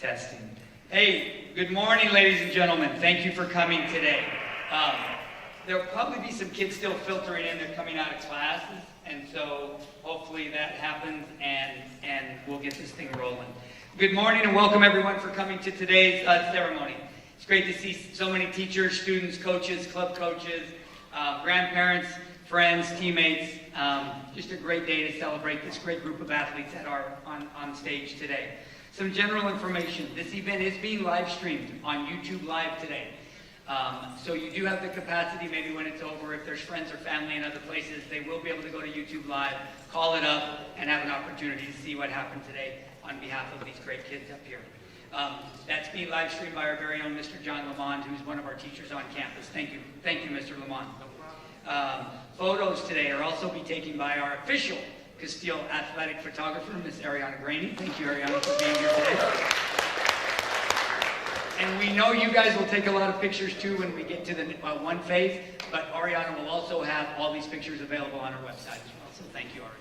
Testing. Hey, good morning, ladies and gentlemen. Thank you for coming today. There'll probably be some kids still filtering in. They're coming out of classes, and so hopefully that happens, and we'll get this thing rolling. Good morning, and welcome everyone for coming to today's ceremony. It's great to see so many teachers, students, coaches, club coaches, grandparents, friends, teammates. Just a great day to celebrate this great group of athletes that are on stage today. Some general information. This event is being live streamed on YouTube Live today. So you do have the capacity, maybe when it's over, if there's friends or family in other places, they will be able to go to YouTube Live, call it up, and have an opportunity to see what happened today on behalf of these great kids up here. That's being live streamed by our very own Mr. John Lamond, who's one of our teachers on campus. Thank you. Thank you, Mr. Lamond. Photos today are also be taken by our official Casteel athletic photographer, Miss Ariana Graney. Thank you, Ariana, for being here today. And we know you guys will take a lot of pictures too when we get to the one phase, but Ariana will also have all these pictures available on her website as well. So thank you, Ari.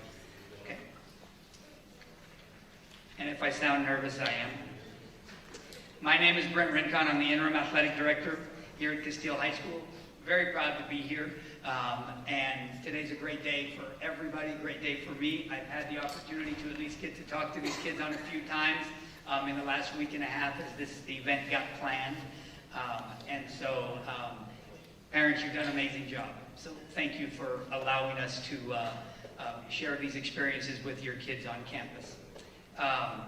Okay. And if I sound nervous, I am. My name is Brent Rincon. I'm the interim athletic director here at Casteel High School. Very proud to be here. And today's a great day for everybody, great day for me. I've had the opportunity to at least get to talk to these kids on a few times in the last week and a half as this event got planned. And so, parents, you've done an amazing job. So thank you for allowing us to share these experiences with your kids on campus. I'm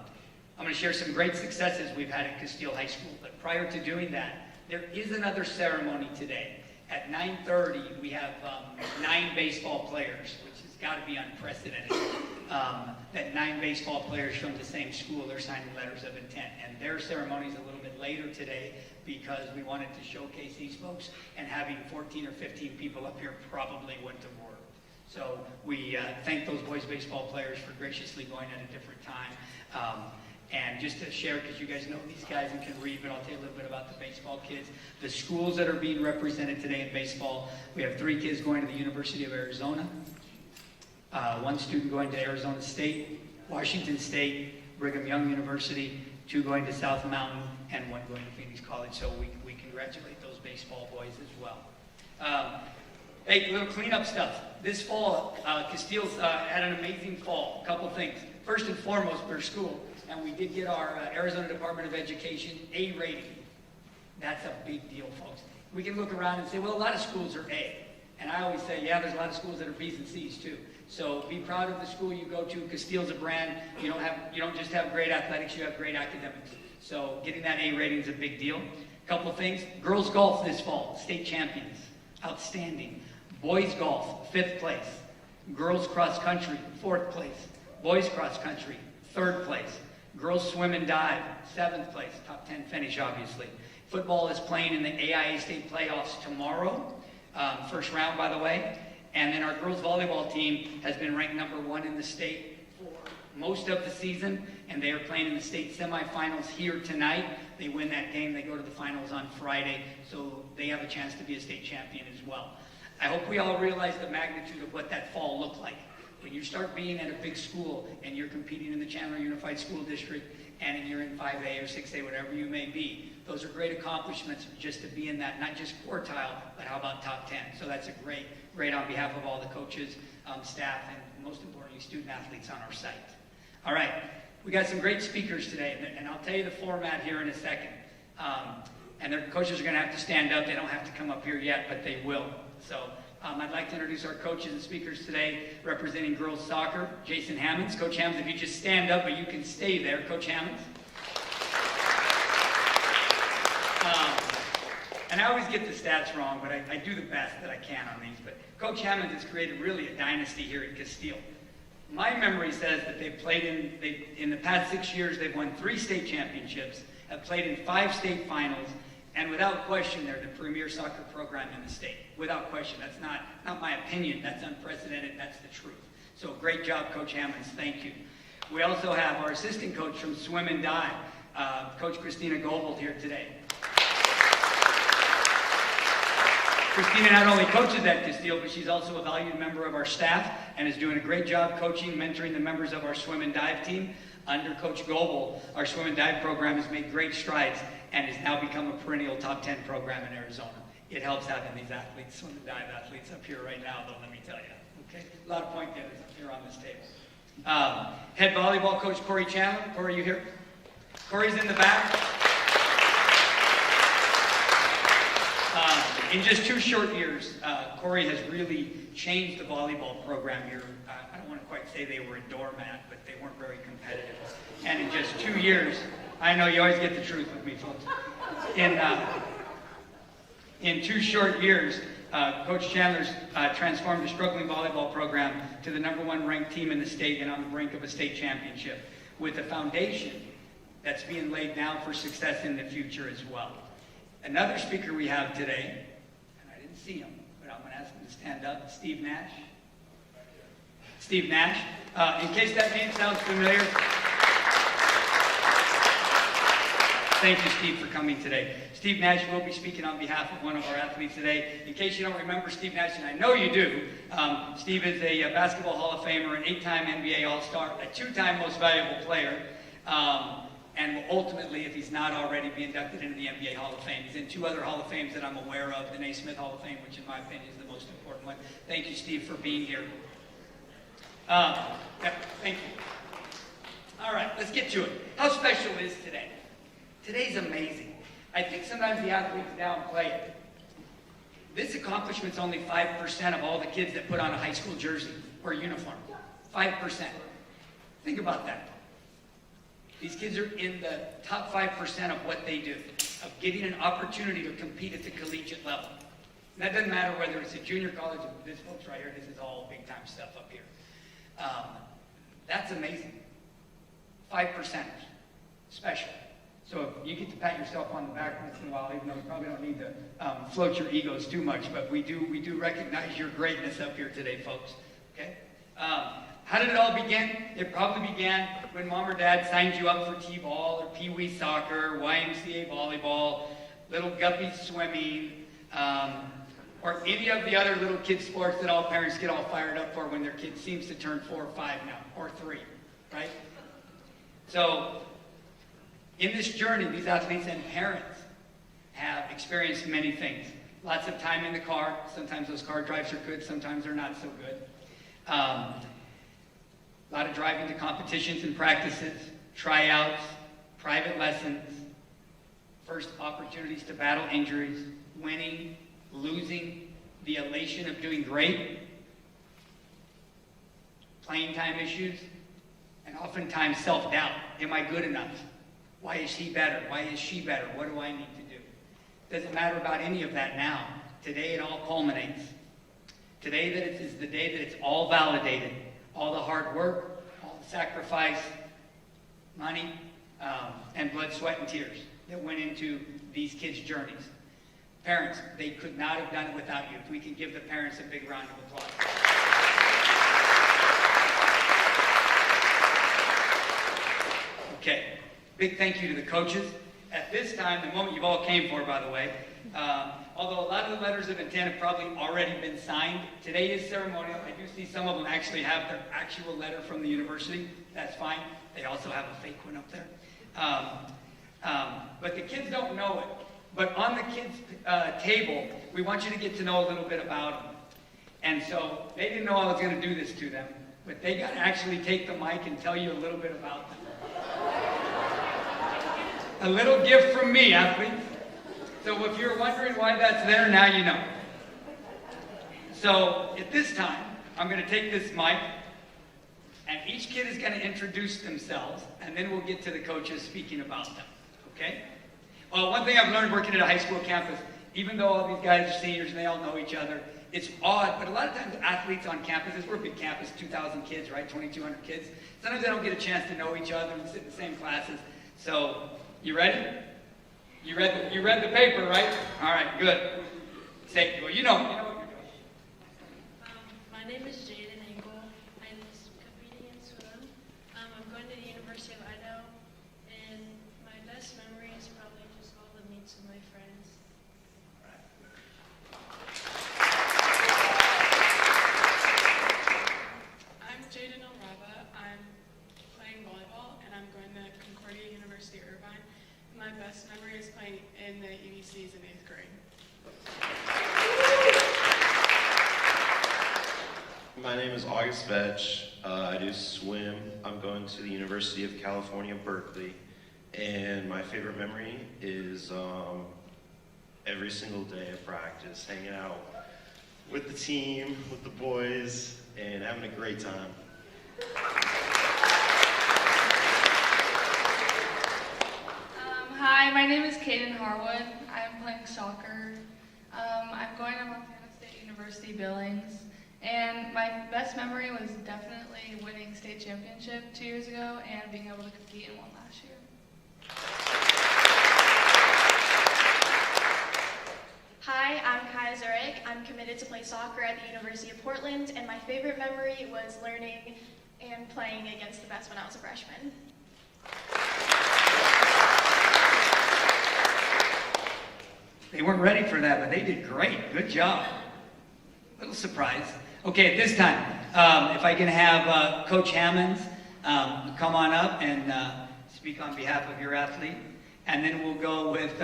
going to share some great successes we've had at Casteel High School. But prior to doing that, there is another ceremony today. At 9:30, we have 9 baseball players, which has got to be unprecedented. That 9 baseball players from the same school are signing letters of intent. And their ceremony is a little bit later today because we wanted to showcase these folks, and having 14 or 15 people up here probably wouldn't have worked. So we thank those boys baseball players for graciously going at a different time. And just to share, because you guys know these guys and can read, but I'll tell you a little bit about the baseball kids. The schools that are being represented today in baseball, we have 3 kids going to the University of Arizona, 1 student going to Arizona State, Washington State, Brigham Young University, 2 going to South Mountain, and 1 going to Phoenix College. So we congratulate those baseball boys as well. Hey, little cleanup stuff. This fall, Casteel's had an amazing fall. A couple things. First and foremost, we're a school. And we did get our Arizona Department of Education A rating. That's a big deal, folks. We can look around and say, well, a lot of schools are A. And I always say, yeah, there's a lot of schools that are B's and C's too. So be proud of the school you go to. Casteel's a brand. You don't just have great athletics, you have great academics. So getting that A rating is a big deal. A couple of things. Girls golf this fall, state champions. Outstanding. Boys golf, 5th place. Girls cross country, 4th place. Boys cross country, 3rd place. Girls swim and dive, 7th place, top 10 finish, obviously. Football is playing in the AIA state playoffs tomorrow, first round, by the way. And then our girls volleyball team has been ranked number 1 in the state for most of the season, and they are playing in the state semifinals here tonight. They win that game, they go to the finals on Friday, so they have a chance to be a state champion as well. I hope we all realize the magnitude of what that fall looked like. When you start being at a big school and you're competing in the Chandler Unified School District and you're in 5A or 6A, whatever you may be, those are great accomplishments just to be in that, not just quartile, but how about top 10? So that's a great on behalf of all the coaches, staff, and most importantly, student athletes on our site. All right, we got some great speakers today, and I'll tell you the format here in a second. And their coaches are going to have to stand up. They don't have to come up here yet, but they will. So I'd like to introduce our coaches and speakers today, representing girls soccer, Jason Hammonds. Coach Hammonds, if you just stand up, but you can stay there. Coach Hammonds. And I always get the stats wrong, but I do the best that I can on these. But Coach Hammonds has created really a dynasty here at Casteel. My memory says that they've played in the past 6 years, they've won 3 state championships, have played in 5 state finals, and without question, they're the premier soccer program in the state. Without question. That's not my opinion. That's unprecedented. That's the truth. So great job, Coach Hammonds. Thank you. We also have our assistant coach from Swim and Dive, Coach Christina Goebold here today. Christina not only coaches at Casteel, but she's also a valued member of our staff and is doing a great job coaching, mentoring the members of our swim and dive team. Under Coach Goebel, our swim and dive program has made great strides and has now become a perennial top 10 program in Arizona. It helps having these athletes, swim and dive athletes up here right now, though, let me tell you. Okay? A lot of point getters up here on this table. Head volleyball coach Corey Chandler. Corey, you here? Corey's in the back. In just 2 short years, Corey has really changed the volleyball program here. I don't want to quite say they were a doormat, but they weren't very competitive. And in just 2 years, I know you always get the truth with me, folks. In 2 short years, Coach Chandler's transformed the struggling volleyball program to the #1 ranked team in the state and on the brink of a state championship, with a foundation that's being laid now for success in the future as well. Another speaker we have today, and I didn't see him, but I'm going to ask him to stand up, Steve Nash. Steve Nash. In case that name sounds familiar, thank you, Steve, for coming today. Steve Nash will be speaking on behalf of one of our athletes today. In case you don't remember Steve Nash, and I know you do, Steve is a basketball Hall of Famer, an 8-time NBA All-Star, a 2-time Most Valuable Player, and will ultimately, if he's not already, be inducted into the NBA Hall of Fame. He's in 2 other Hall of Fames that I'm aware of, the Naismith Hall of Fame, which in my opinion is the most important one. Thank you, Steve, for being here. Thank you. All right, let's get to it. How special is today? Today's amazing. I think sometimes the athletes downplay it. This accomplishment's only 5% of all the kids that put on a high school jersey or uniform. 5%. Think about that. These kids are in the top 5% of what they do, of getting an opportunity to compete at the collegiate level. And that doesn't matter whether it's a junior college or this folks right here. This is all big time stuff up here. That's amazing. 5%ers. Special. So you get to pat yourself on the back once in a while, even though you probably don't need to float your egos too much, but we do recognize your greatness up here today, folks. Okay? How did it all begin? It probably began when mom or dad signed you up for T-ball or Pee-wee soccer, YMCA volleyball, little guppy swimming, or any of the other little kid sports that all parents get all fired up for when their kid seems to turn 4 or 5 now, or 3, right? So, in this journey, these athletes and parents have experienced many things. Lots of time in the car. Sometimes those car drives are good, sometimes they're not so good. A lot of driving to competitions and practices, tryouts, private lessons, first opportunities to battle injuries, winning, losing, the elation of doing great, playing time issues, and oftentimes self-doubt. Am I good enough? Why is he better? Why is she better? What do I need to do? Doesn't matter about any of that now. Today it all culminates. Today is the day that it's all validated. All the hard work, all the sacrifice, money, and blood, sweat, and tears that went into these kids' journeys. Parents, they could not have done it without you. If we can give the parents a big round of applause. Okay, big thank you to the coaches. At this time, the moment you've all came for, by the way, although a lot of the letters of intent have probably already been signed, today is ceremonial. I do see some of them actually have their actual letter from the university. That's fine. They also have a fake one up there. But the kids don't know it. But on the kids' table, we want you to get to know a little bit about them. And so they didn't know I was going to do this to them, but they got to actually take the mic and tell you a little bit about them. A little gift from me, athletes. So if you're wondering why that's there, now you know. So at this time, I'm going to take this mic, and each kid is going to introduce themselves, and then we'll get to the coaches speaking about them. Okay? Well, one thing I've learned working at a high school campus, even though all these guys are seniors and they all know each other, it's odd, but a lot of times athletes on campuses, we're a big campus, 2,000 kids, right? 2,200 kids. Sometimes they don't get a chance to know each other and sit in the same classes. So, you ready? You read the paper, right? All right, good. Say, well, you know what you're doing. My name is Jaden Engel. I'm competing in swim. I'm going to the University of Idaho, and my best memory is probably just all the meets with my friends. I'm Jaden Olrava. I'm playing volleyball, and I'm the EBCs in 8th grade. My name is August Vetch. I do swim. I'm going to the University of California, Berkeley. And my favorite memory is every single day of practice, hanging out with the team, with the boys, and having a great time. Hi, my name is Kaden Harwood. I'm playing soccer. I'm going to Montana State University Billings. And my best memory was definitely winning state championship 2 years ago and being able to compete in one last year. Hi, I'm Kaya Zurek. I'm committed to play soccer at the University of Portland, and my favorite memory was learning and playing against the best when I was a freshman. They weren't ready for that, but they did great. Good job. Little surprise. Okay, at this time, if I can have Coach Hammonds come on up and speak on behalf of your athlete. And then we'll go with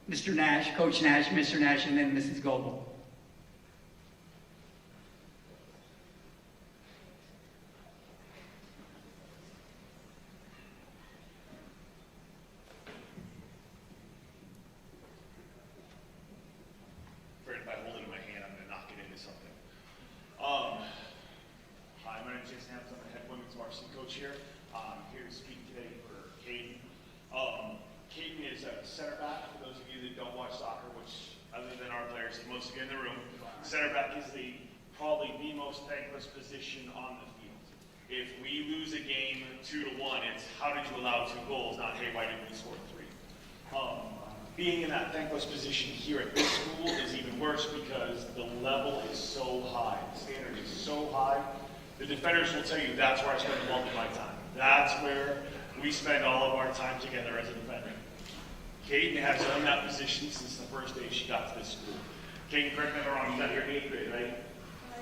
Mr. Nash, Coach Nash, Mr. Nash, and then Mrs. Goebel. By holding it in my hand, I'm going to knock it into something. Hi, my name is Jason Hammonds. I'm the head women's varsity coach here. I'm here to speak today for Caden. Caden is a center back. For those of you that don't watch soccer, which other than our players, most of you in the room, center back is probably the most thankless position on the field. If we lose a game 2-1, it's how did you allow 2 goals, not hey, why didn't we score 3? Being in that thankless position here at this school is even worse because the level is so high. The standard is so high. The defenders will tell you that's where I spend the bulk of my time. That's where we spend all of our time together as a defender. Caden has done that position since the first day she got to this school. Caden, correct me if I'm wrong, you got your 8th grade, right?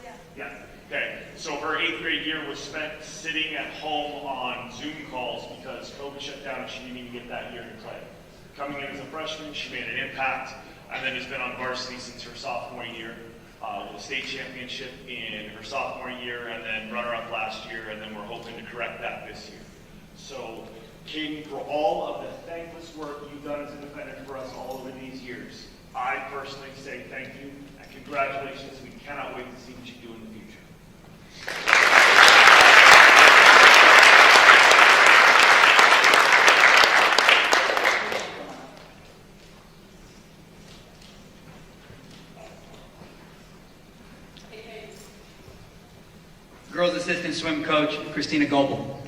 Yeah. Yeah. Okay. So her 8th grade year was spent sitting at home on Zoom calls because COVID shut down and she didn't even get that year to play. Coming in as a freshman, she made an impact, and then has been on varsity since her sophomore year, with a state championship in her sophomore year, and then runner-up last year, and then we're hoping to correct that this year. So, Caden, for all of the thankless work you've done as a defender for us all over these years, I personally say thank you, and congratulations. We cannot wait to see what you do in the future. Girls assistant swim coach, Christina Goebel.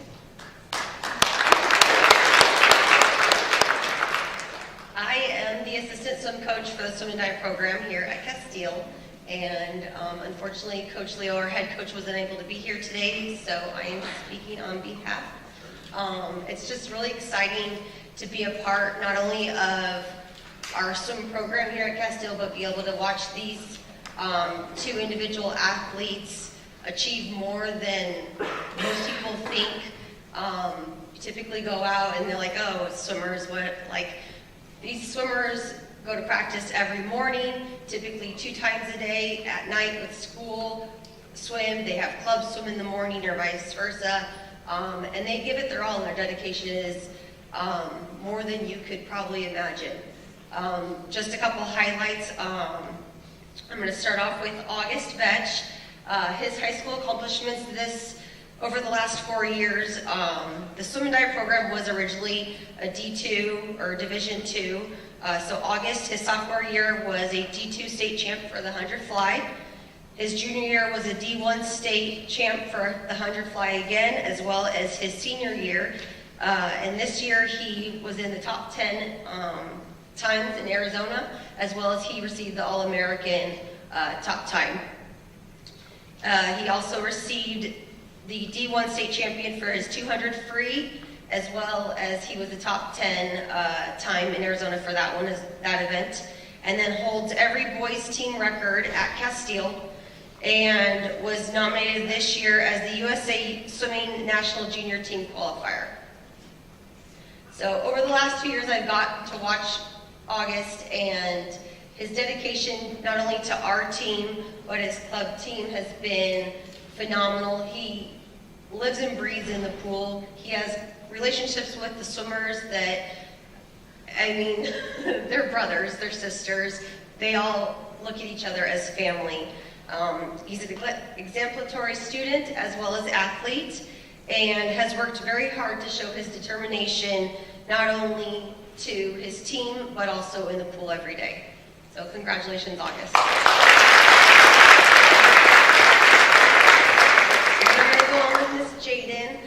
I am the assistant swim coach for the swim and dive program here at Casteel. And unfortunately, Coach Leo, our head coach, wasn't able to be here today, so I am speaking on behalf. It's just really exciting to be a part not only of our swim program here at Casteel, but be able to watch these 2 individual athletes achieve more than most people think. You typically go out and they're like, oh, swimmers, what? Like, these swimmers go to practice every morning, typically 2 times a day, at night with school, swim. They have club swim in the morning or vice versa. And they give it their all, and their dedication is more than you could probably imagine. Just a couple highlights. I'm going to start off with August Vetch. His high school accomplishments over the last 4 years. The swim and dive program was originally a D2 or Division II. So August, his sophomore year, was a D2 state champ for the 100 fly. His junior year was a D1 state champ for the 100 fly again, as well as his senior year. And this year he was in the top 10 times in Arizona, as well as he received the All-American top time. He also received the D1 state champion for his 200 free, as well as he was the top 10 time in Arizona for that event, and then holds every boys team record at Casteel, and was nominated this year as the USA Swimming National Junior Team Qualifier. So over the last 2 years, I've got to watch August, and his dedication not only to our team, but his club team has been phenomenal. He lives and breathes in the pool. He has relationships with the swimmers that, I mean, they're brothers, they're sisters. They all look at each other as family. He's an exemplary student as well as athlete, and has worked very hard to show his determination not only to his team, but also in the pool every day. So congratulations, August. We're going to go on with Miss Jaden.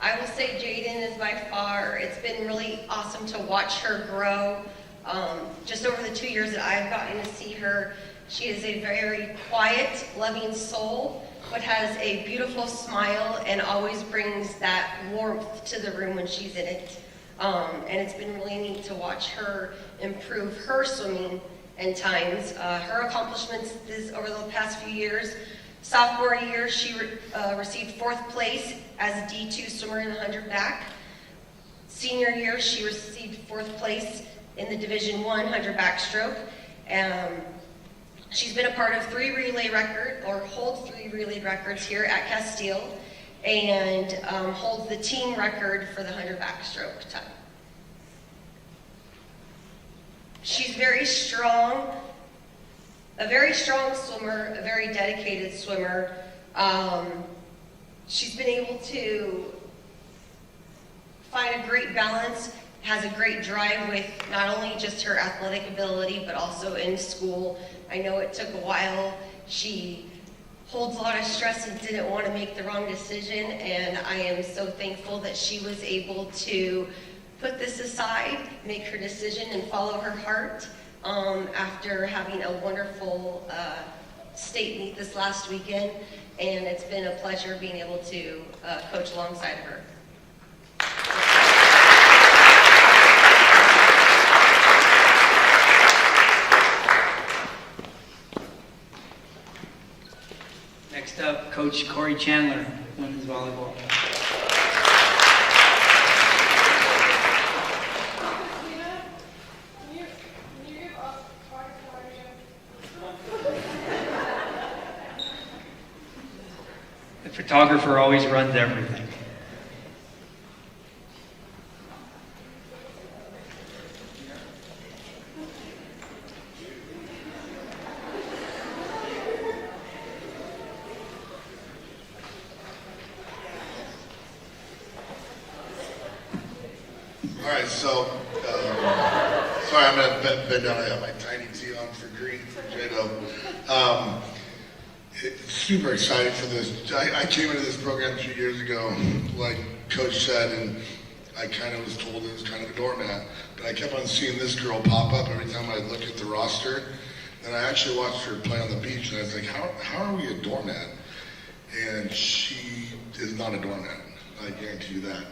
I will say Jaden is by far, it's been really awesome to watch her grow. Just over the 2 years that I've gotten to see her, she is a very quiet, loving soul, but has a beautiful smile and always brings that warmth to the room when she's in it. And it's been really neat to watch her improve her swimming and times. Her accomplishments over the past few years. Sophomore year, she received 4th place as a D2 swimmer in the 100 back. Senior year, she received 4th place in the Division I 100 backstroke. She's been a part of 3 relay records, or holds 3 relay records here at Casteel, and holds the team record for the 100 backstroke time. She's very strong, a very strong swimmer, a very dedicated swimmer. She's been able to find a great balance, has a great drive with not only just her athletic ability, but also in school. I know it took a while. She holds a lot of stress and didn't want to make the wrong decision, and I am so thankful that she was able to put this aside, make her decision, and follow her heart after having a wonderful state meet this last weekend, and it's been a pleasure being able to coach alongside of her. Next up, Coach Corey Chandler, women's volleyball. The photographer always runs everything. All right, so, sorry, I'm going to bend down. I have my tiny tee on for green for Jado. Super excited for this. I came into this program 2 years ago, like Coach said, and I kind of was told it was kind of a doormat. But I kept on seeing this girl pop up every time I look at the roster. And I actually watched her play on the beach, and I was like, how are we a doormat? And she is not a doormat. I guarantee you that.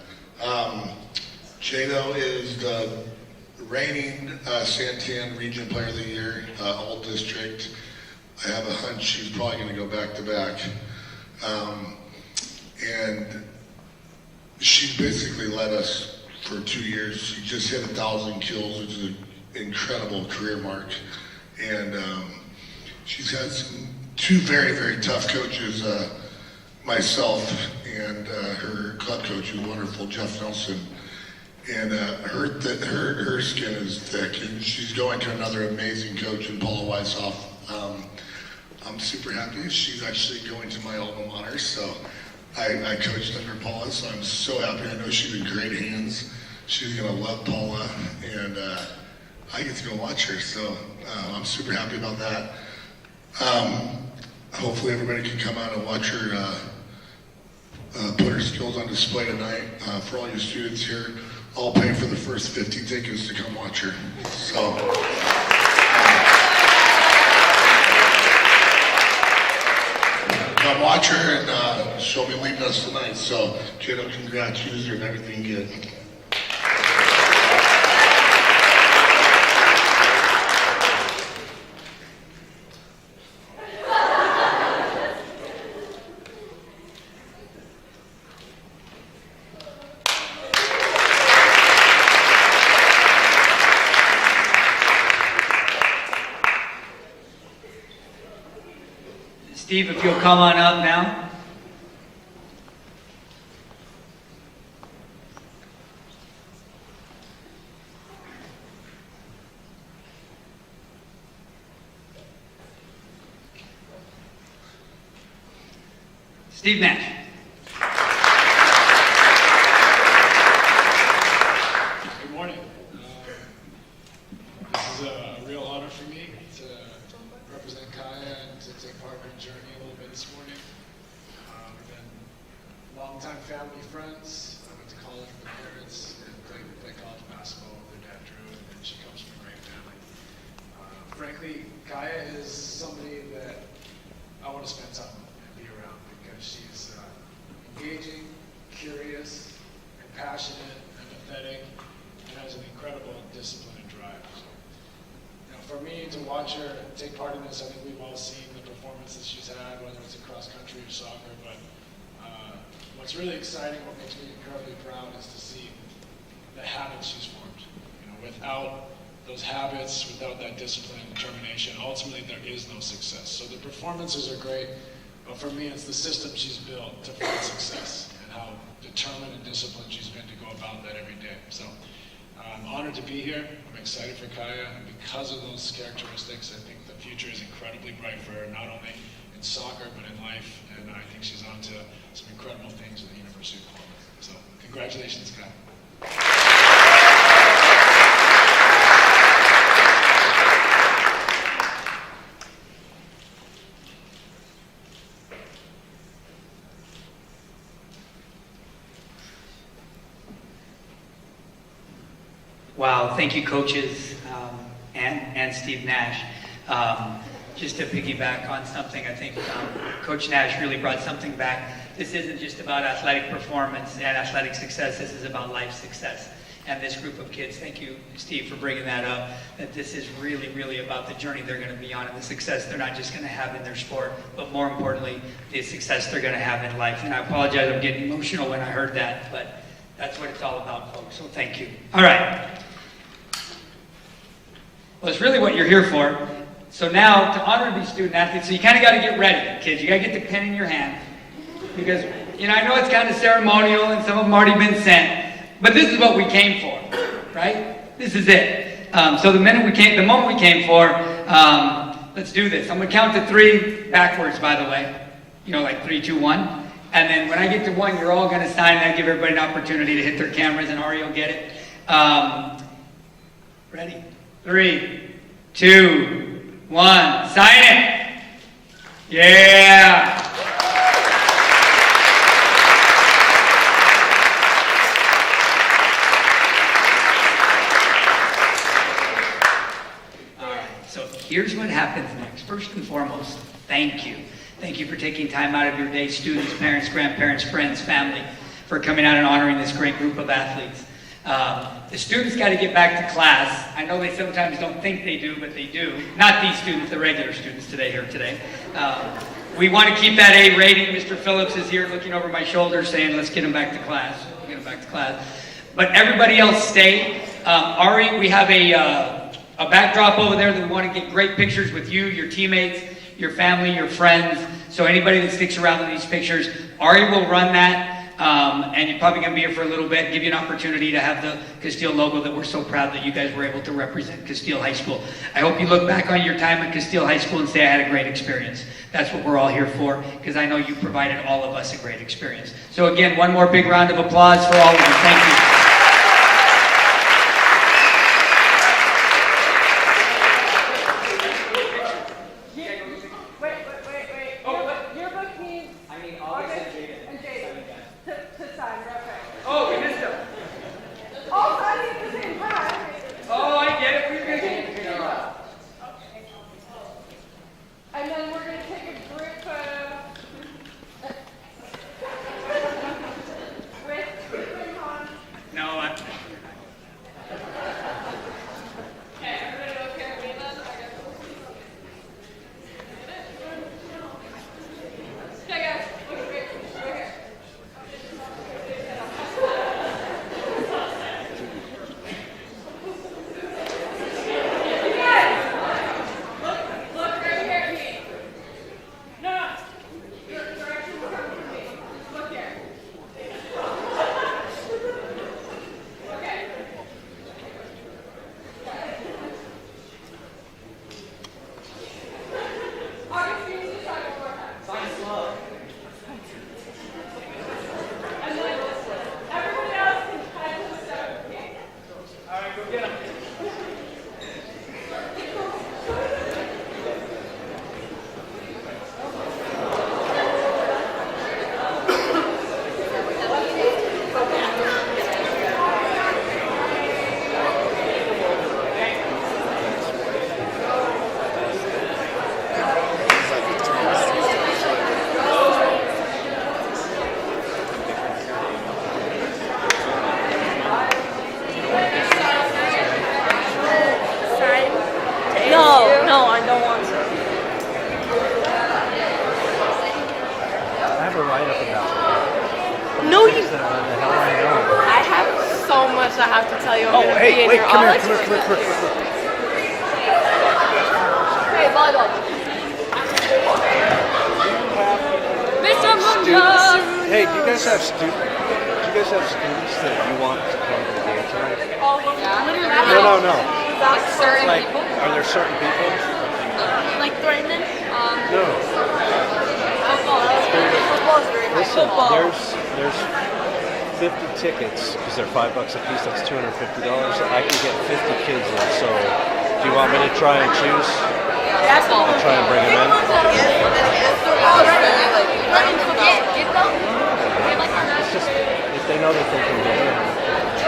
Jado is the reigning Santan Region Player of the Year, All District. I have a hunch she's probably going to go back to back. And she's basically led us for 2 years. She just hit 1,000 kills, which is an incredible career mark. And she's had two very, very tough coaches, myself and her club coach, who's wonderful, Jeff Nelson. And her skin is thick, and she's going to another amazing coach in Paula Weishoff. I'm super happy. She's actually going to my alma mater, so I coached under Paula, so I'm so happy. I know she's in great hands. She's going to love Paula, and I get to go watch her, so I'm super happy about that. Hopefully everybody can come out and watch her put her skills on display tonight. For all your students here, I'll pay for the first 50 tickets to come watch her. So, come watch her, and she'll be leaving us tonight. So, Jado, congrats, you deserve everything good. Steve, if you'll come on up now. Steve Nash. Good morning. This is a real honor for me to represent Kaya and to take part in her journey a little bit this morning. We've been longtime family friends. I went to college with her parents and played college basketball with her dad, Drew, and she comes from a great family. Frankly, Kaya is somebody that I want to spend time with and be around because she's engaging, curious, compassionate, empathetic, and has an incredible discipline and drive. So, for me to watch her take part in this, I think we've all seen the performances she's had, whether it's in cross country or soccer. But what's really exciting, what makes me incredibly proud, is to see the habits she's formed. Without those habits, without that discipline and determination, ultimately there is no success. So the performances are great, but for me, it's the system she's built to find success and how determined and disciplined she's been to go about that every day. So I'm honored to be here. I'm excited for Kaya, and because of those characteristics, I think the future is incredibly bright for her, not only in soccer, but in life, and I think she's on to some incredible things at the University of Portland. So congratulations, Kaya. Wow, thank you, coaches, and Steve Nash. Just to piggyback on something, I think Coach Nash really brought something back. This isn't just about athletic performance and athletic success, this is about life success. And this group of kids, thank you, Steve, for bringing that up, that this is really, really about the journey they're going to be on and the success they're not just going to have in their sport, but more importantly, the success they're going to have in life. And I apologize, I'm getting emotional when I heard that, but that's what it's all about, folks, so thank you. All right. Well, it's really what you're here for. So now, to honor these student athletes, so you kind of got to get ready, kids. You got to get the pen in your hand. Because, I know it's kind of ceremonial and some of them already been sent, but this is what we came for, right? This is it. So the moment we came for, let's do this. I'm going to count to 3 backwards, by the way. Like 3, 2, 1. And then when I get to 1, you're all going to sign that, give everybody an opportunity to hit their cameras, and Ari will get it. Ready? 3, 2, 1. Sign it! Yeah! All right, so here's what happens next. First and foremost, thank you. Thank you for taking time out of your day, students, parents, grandparents, friends, family, for coming out and honoring this great group of athletes. The students got to get back to class. I know they sometimes don't think they do, but they do. Not these students, the regular students here today. We want to keep that A rating. Mr. Phillips is here looking over my shoulder saying, let's get them back to class. Get them back to class. But everybody else stay. Ari, we have a backdrop over there that we want to get great pictures with you, your teammates, your family, your friends. So anybody that sticks around in these pictures, Ari will run that. And you're probably going to be here for a little bit, give you an opportunity to have the Casteel logo that we're so proud that you guys were able to represent Casteel High School. I hope you look back on your time at Casteel High School and say, I had a great experience. That's what we're all here for, because I know you provided all of us a great experience. So again, one more big round of applause for all of you. Thank you. No, you. The hell I know. I have so much I have to tell you. I'm Oh, gonna hey, be in wait, your come here, office. come here, come here, come here, come here. Hey, volleyball. Mr. Munoz. Hey, do you guys have students that you want to come to the game tonight? Oh, yeah. No. Like certain Like, people. are there certain people? Like threatening. No. Football. Football is very Listen, football. there's 50 tickets because they're $5 a piece. That's $250. I can get 50 kids in. So, do you want me to try and choose? Basketball. I'll try and bring them in. It's just if they know that they can get in.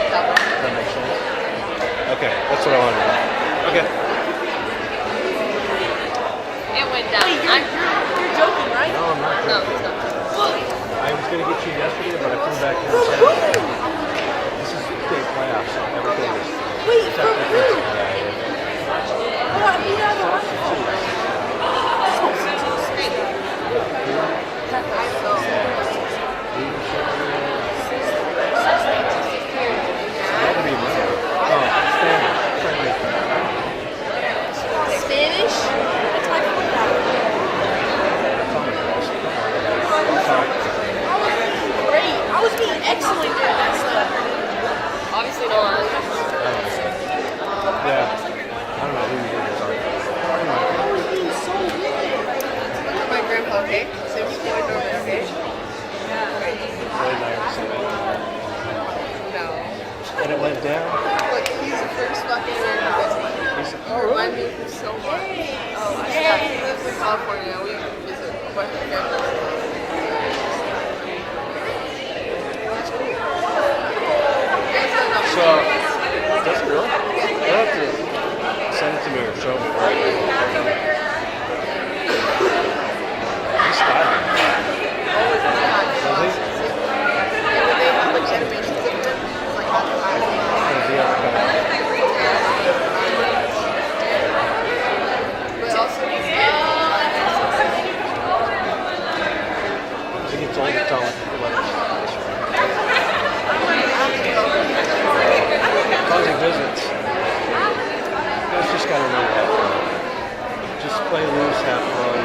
That makes sense. Okay, that's what I wanted to know. Okay. It went down. You're joking, right? No, I'm not joking. I was going to get you yesterday, but I flew back down Saturday. This is state playoffs, so everything is technically Spanish? That's my great. I was being excellent during that stuff. Obviously not. Yeah. I don't know who you guys are. I was being so good. My grandpa, okay? So he's going over, okay? No. And it went down. Look, he's the first fucking American president. Oh, really? Remind me of him so much. Oh, he lives in California. We visit a bunch of family. So, does it really? I have to send it to me or show me. He's styling. Does he? They have like generations of them. Like, Does he ever come out? but also he's He gets older, tell him to let us. As long as he visits, you guys just gotta really have fun. Just play loose, have fun.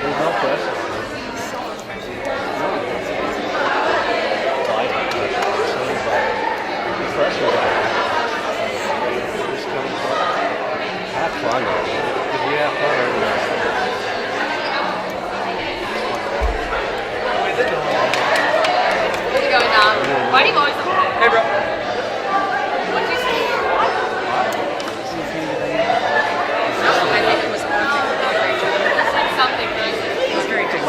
There's no pressure. No. Well, I don't know, honestly, but the pressure is on. Just come have fun. If you have fun, everyone's fun. what's going on? Why do you always Hey, bro. What'd you say? No, I think it was something nice. Let's drink it.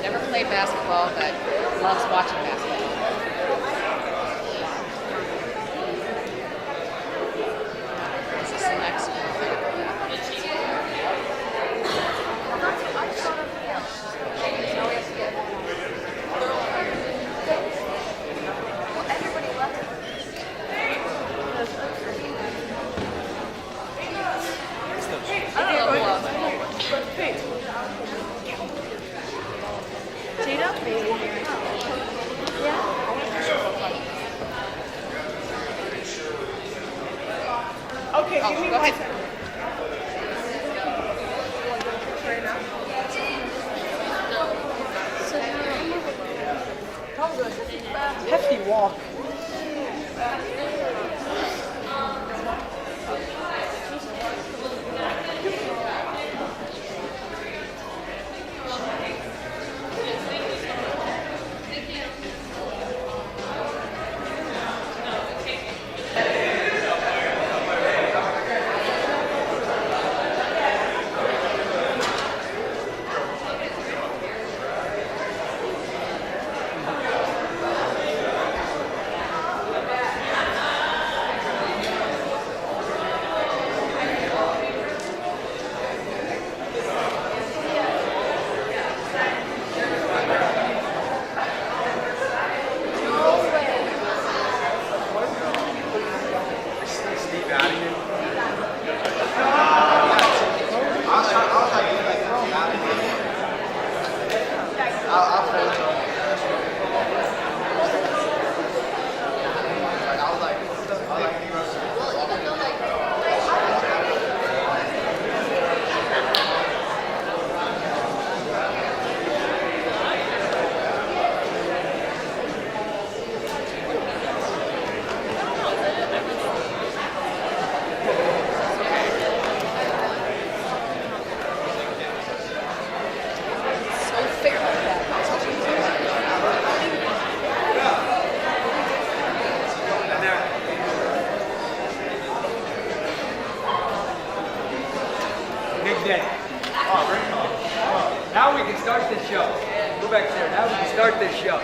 Never played basketball, but loves watching basketball. This is some excellent Okay, Oh, give me go one ahead. second. Hefty walk. Big day. Oh, very cool. Now we can start this show. Go back there. Now we can start this show.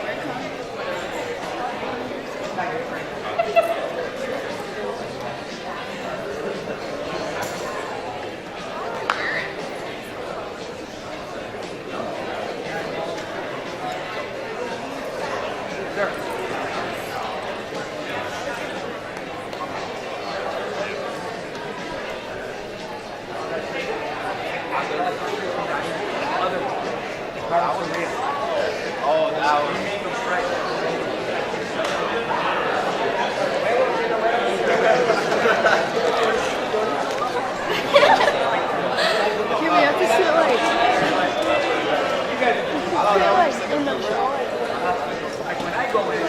Oh, that was. Here we have to sit like in the drawing. Like when I go in.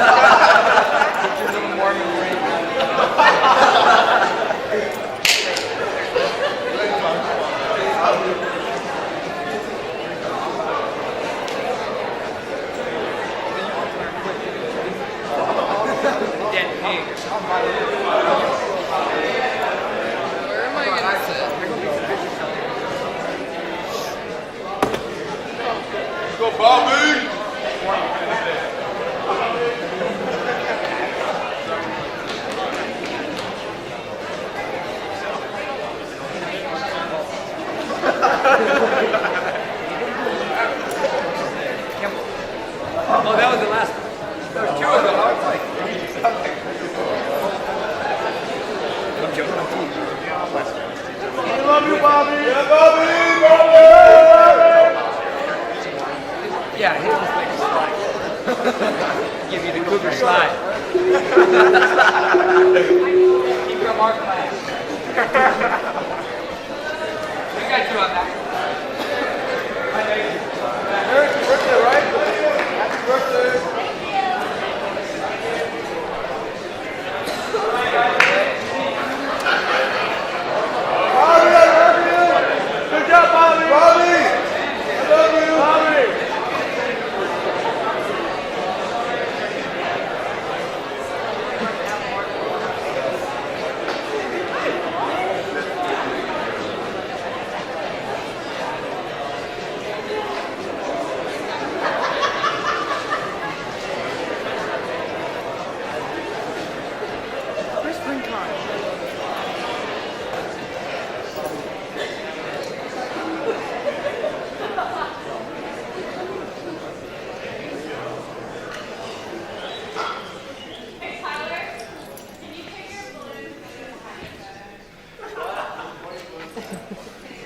Get your little Mormon brain. Dead pig. Where am I gonna sit? Go, Bobby! Oh, that was the last one. There was two of them. I was like, I'm joking. I love you, Bobby! Yeah, Bobby! Bobby! Yeah, he was like a slide. Give you the cougar slide. Keep from our class. You guys do on that. Eric's birthday, right? Happy birthday. Bobby, I love you. Good job, Bobby. Bobby, I love you. Bobby. Where's Rincon?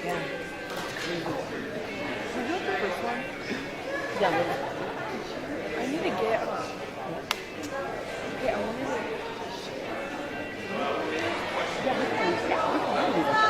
Yeah. Is that the first one? Yeah. I need to get. Okay, I wanted to. Yeah, we can do that.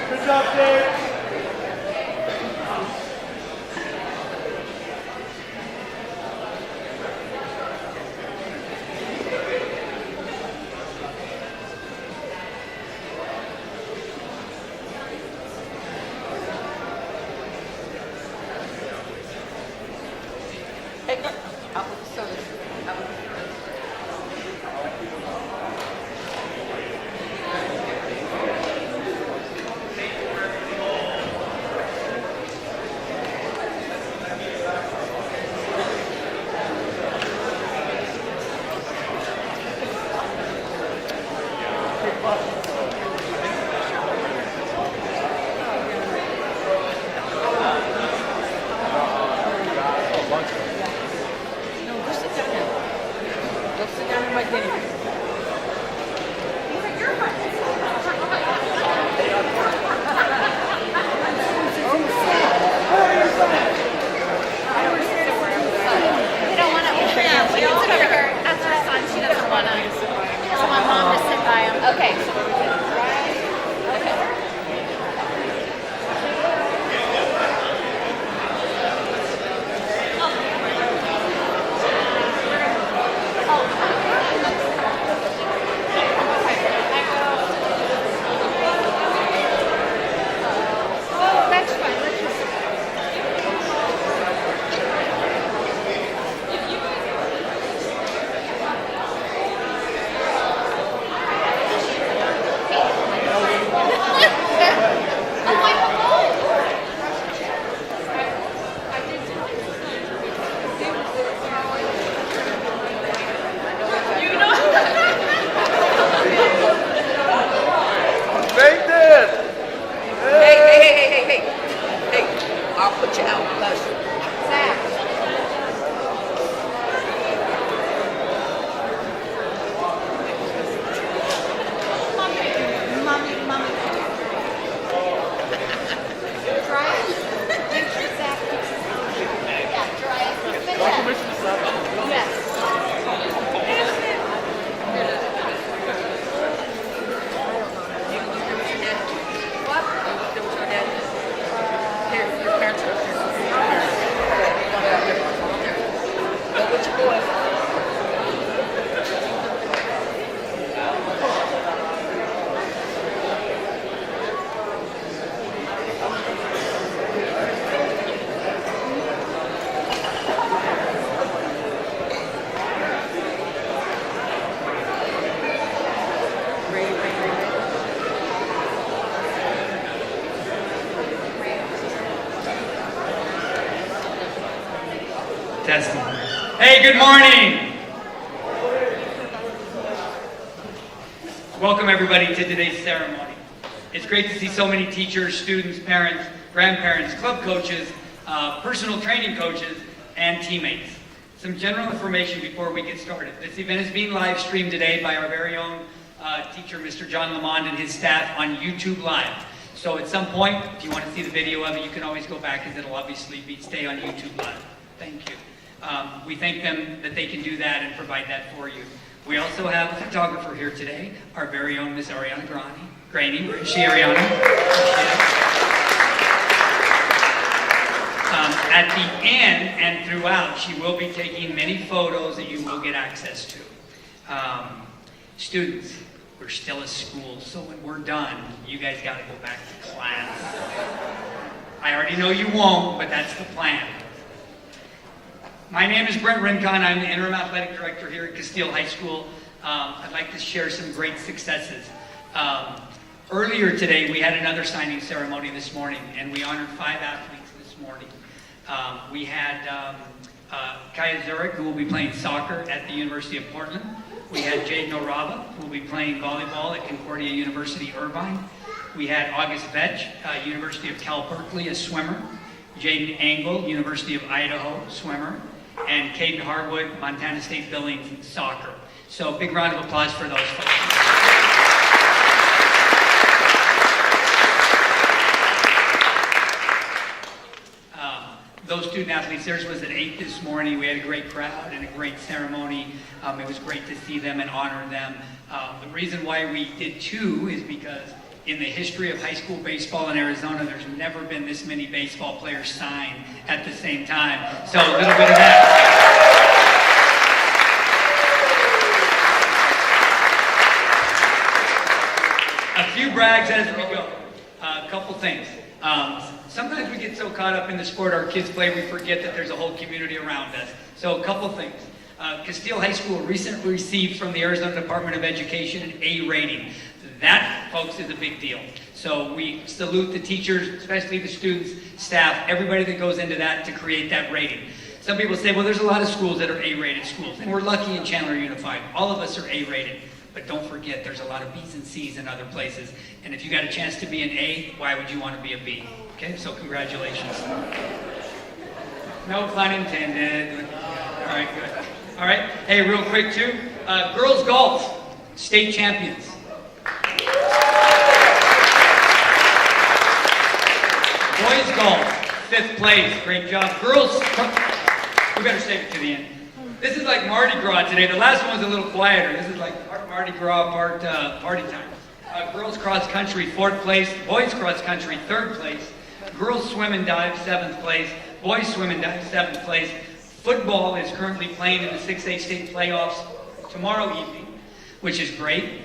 Good job, Dave. No, go sit down now. Go sit down in my dinner. We don't want to. Yeah, we don't sit over here. That's her son. She doesn't want to. So my mom to sit by him. Okay. That's fine. Let's just. Nathan. Hey. I'll put you out. Hush. Zach. Mommy. Try it. Make sure Zach fixes it. Yeah, try it. Yes. What? Here, your parents are upstairs. Go with your boy. good morning. Welcome everybody to today's ceremony. It's great to see so many teachers, students, parents, grandparents, club coaches, personal training coaches, and teammates. Some general information before we get started. This event is being live streamed today by our very own teacher, Mr. John Lamond, and his staff on YouTube Live. So at some point, if you want to see the video of it, you can always go back, as it'll obviously stay on YouTube Live. Thank you. We thank them that they can do that and provide that for you. We also have a photographer here today, our very own Miss Ariana Graney. Where is she, Ariana? At the end and throughout, she will be taking many photos that you will get access to. Students, we're still at school, so when we're done, you guys got to go back to class. I already know you won't, but that's the plan. My name is Brent Rincon. I'm the interim athletic director here at Casteel High School. I'd like to share some great successes. Earlier today, we had another signing ceremony this morning, and we honored 5 athletes this morning. We had Kaya Zurich, who will be playing soccer at the University of Portland. We had Jaden Orava, who will be playing volleyball at Concordia University, Irvine. We had August Vetch, University of Cal Berkeley, a swimmer. Jaden Angle, University of Idaho, swimmer. And Caden Harwood, Montana State Billings, soccer. So big round of applause for those folks. Those student athletes, theirs was at 8 this morning. We had a great crowd and a great ceremony. It was great to see them and honor them. The reason why we did 2 is because in the history of high school baseball in Arizona, there's never been this many baseball players signed at the same time. So a little bit of that. A few brags as we go. A couple things. Sometimes we get so caught up in the sport our kids play, we forget that there's a whole community around us. So a couple things. Casteel High School recently received from the Arizona Department of Education an A rating. That, folks, is a big deal. So we salute the teachers, especially the students, staff, everybody that goes into that to create that rating. Some people say, well, there's a lot of schools that are A-rated schools, and we're lucky in Chandler Unified. All of us are A-rated. But don't forget, there's a lot of B's and C's in other places. And if you got a chance to be an A, why would you want to be a B? Okay, so congratulations. No pun intended. All right, good. All right, hey, real quick too. Girls golf, state champions. Boys golf, 5th place. Great job. Girls, we better save it to the end. This is like Mardi Gras today. The last one was a little quieter. This is like part Mardi Gras, part party time. Girls cross country, 4th place. Boys cross country, 3rd place. Girls swim and dive, 7th place. Boys swim and dive, 7th place. Football is currently playing in the 6A state playoffs tomorrow evening, which is great.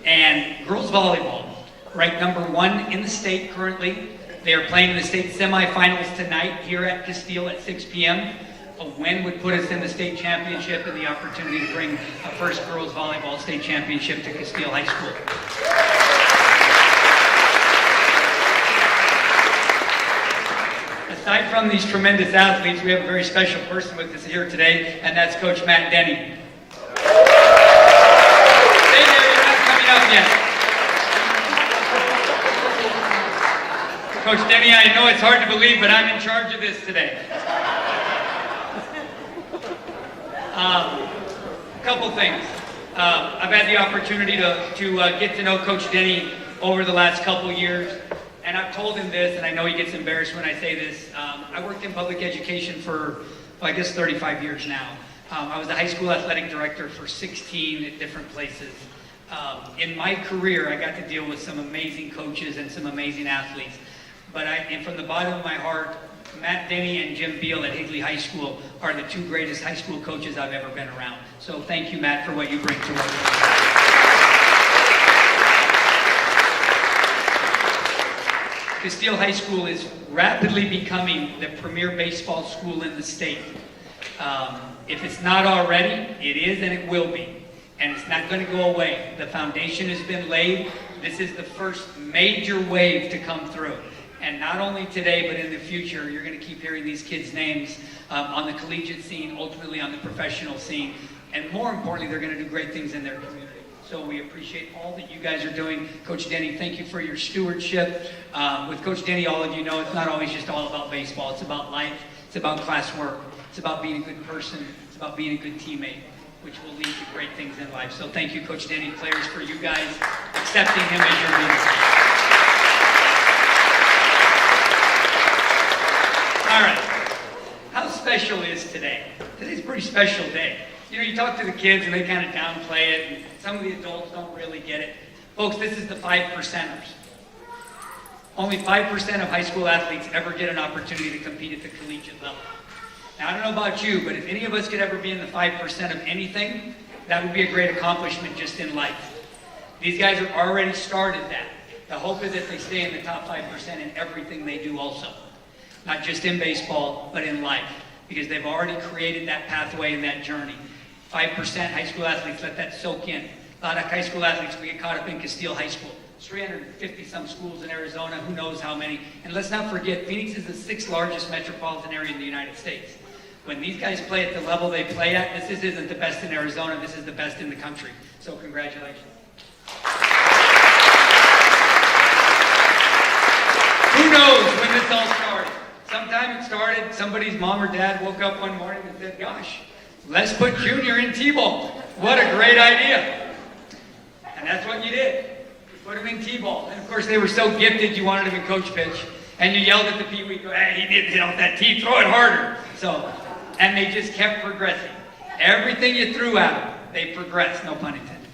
And girls volleyball, ranked number 1 in the state currently. They are playing in the state semifinals tonight here at Casteel at 6 p.m. A win would put us in the state championship and the opportunity to bring a first girls volleyball state championship to Casteel High School. Aside from these tremendous athletes, we have a very special person with us here today, and that's Coach Matt Denny. Stay there, you're not coming up yet. Coach Denny, I know it's hard to believe, but I'm in charge of this today. Couple things. I've had the opportunity to get to know Coach Denny over the last couple years, and I've told him this, and I know he gets embarrassed when I say this. I worked in public education for, I guess, 35 years now. I was the high school athletic director for 16 at different places. In my career, I got to deal with some amazing coaches and some amazing athletes. But and from the bottom of my heart, Matt Denny and Jim Beal at Higley High School are the 2 greatest high school coaches I've ever been around. So thank you, Matt, for what you bring to work. Casteel High School is rapidly becoming the premier baseball school in the state. If it's not already, it is and it will be. And it's not going to go away. The foundation has been laid. This is the first major wave to come through. And not only today, but in the future, you're going to keep hearing these kids' names on the collegiate scene, ultimately on the professional scene. And more importantly, they're going to do great things in their community. So we appreciate all that you guys are doing. Coach Denny, thank you for your stewardship. With Coach Denny, all of you know it's not always just all about baseball. It's about life. It's about classwork. It's about being a good person. It's about being a good teammate, which will lead to great things in life. So thank you, Coach Denny, players, for you guys accepting him as your leader. All right. How special is today? Today's a pretty special day. You know, you talk to the kids and they kind of downplay it, and some of the adults don't really get it. Folks, this is the 5%ers. Only 5% of high school athletes ever get an opportunity to compete at the collegiate level. Now, I don't know about you, but if any of us could ever be in the 5% of anything, that would be a great accomplishment just in life. These guys have already started that. The hope is that they stay in the top 5% in everything they do also. Not just in baseball, but in life. Because they've already created that pathway and that journey. 5% high school athletes, let that soak in. A lot of high school athletes, we get caught up in Casteel High School. 350-some schools in Arizona, who knows how many. And let's not forget, Phoenix is the 6th largest metropolitan area in the United States. When these guys play at the level they play at, this isn't the best in Arizona, this is the best in the country. So congratulations. Who knows when this all started? Sometime it started, somebody's mom or dad woke up one morning and said, gosh, let's put Junior in T-ball. What a great idea. And that's what you did. You put him in T-ball. And of course they were so gifted you wanted him in coach pitch. And you yelled at the Pee-wee, hey, he didn't hit off that tee, throw it harder. So, and they just kept progressing. Everything you threw at them, they progressed, no pun intended.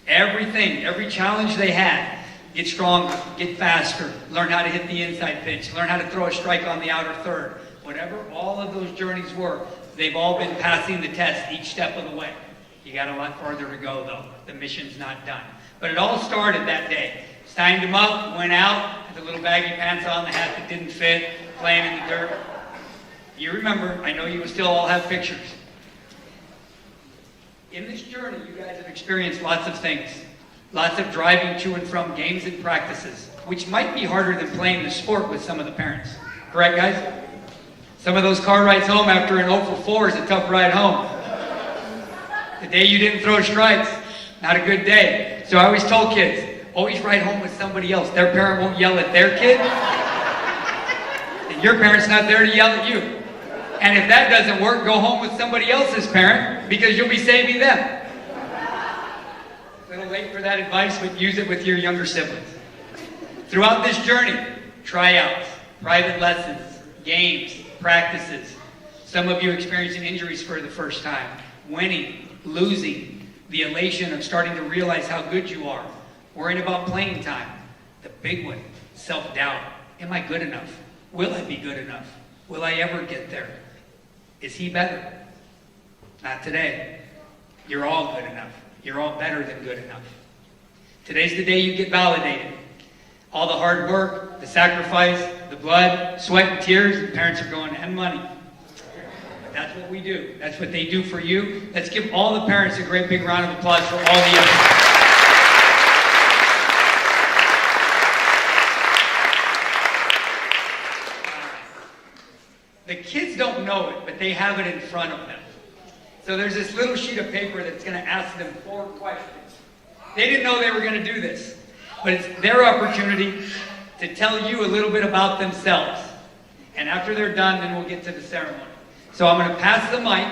Everything, every challenge they had, get stronger, get faster, learn how to hit the inside pitch, learn how to throw a strike on the outer third. Whatever all of those journeys were, they've all been passing the test each step of the way. You got a lot farther to go, though. The mission's not done. But it all started that day. Signed him up, went out, had the little baggy pants on, the hat that didn't fit, playing in the dirt. You remember, I know you still all have pictures. In this journey, you guys have experienced lots of things. Lots of driving to and from games and practices, which might be harder than playing the sport with some of the parents. Correct, guys? Some of those car rides home after an 0 for 4 is a tough ride home. The day you didn't throw strikes, not a good day. So I always told kids, always ride home with somebody else. Their parent won't yell at their kid, and your parent's not there to yell at you. And if that doesn't work, go home with somebody else's parent, because you'll be saving them. A little late for that advice, but use it with your younger siblings. Throughout this journey, tryouts, private lessons, games, practices. Some of you experiencing injuries for the first time, winning, losing, the elation of starting to realize how good you are, worrying about playing time, the big one, self-doubt. Am I good enough? Will I be good enough? Will I ever get there? Is he better? Not today. You're all good enough. You're all better than good enough. Today's the day you get validated. All the hard work, the sacrifice, the blood, sweat, and tears, the parents are going, and money. That's what we do. That's what they do for you. Let's give all the parents a great big round of applause for all the efforts. The kids don't know it, but they have it in front of them. So there's this little sheet of paper that's going to ask them 4 questions. They didn't know they were going to do this, but it's their opportunity to tell you a little bit about themselves. And after they're done, then we'll get to the ceremony. So I'm going to pass the mic,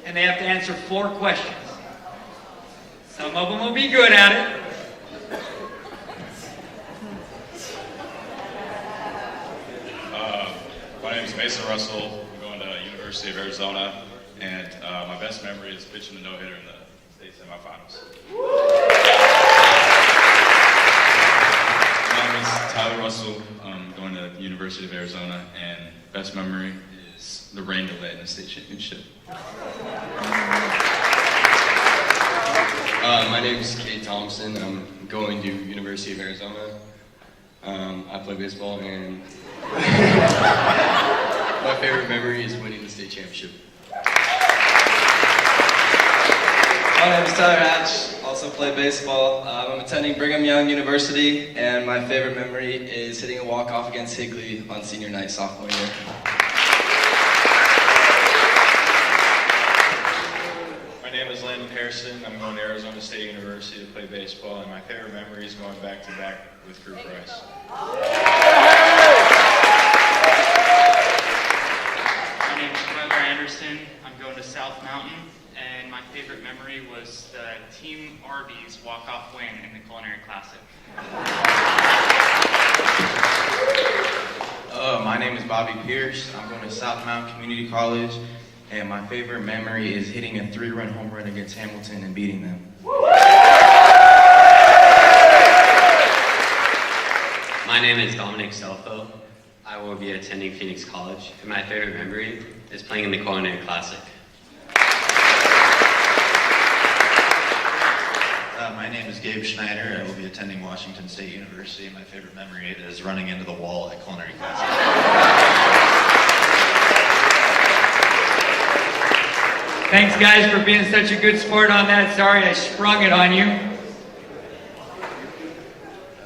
and they have to answer 4 questions. Some of them will be good at it. My name is Mason Russell. I'm going to University of Arizona, and my best memory is pitching the no-hitter in the state semifinals. My name is Tyler Russell. I'm going to University of Arizona, and best memory is the rain delay in the state championship. My name is Kate Thompson. I'm going to University of Arizona. I play baseball, and my favorite memory is winning the state championship. My name is Tyler Hatch, also also play baseball. I'm attending Brigham Young University, and my favorite memory is hitting a walk-off against Higley on senior night sophomore year. My name is Landon Harrison. I'm going to Arizona State University to play baseball, and my favorite memory is going back-to-back with Crew Price. My name is Tyler Anderson. I'm going to South Mountain, and my favorite memory was the Team Arby's walk-off win in the Culinary Classic. My name is Bobby Pierce. I'm going to South Mountain Community College, and my favorite memory is hitting a 3-run home run against Hamilton and beating them. My name is Dominic Selfo. I will be attending Phoenix College, and my favorite memory is playing in the Culinary Classic. My name is Gabe Schneider. I will be attending Washington State University. My favorite memory is running into the wall at Culinary Classic. Thanks, guys, for being such a good sport on that. Sorry I sprung it on you.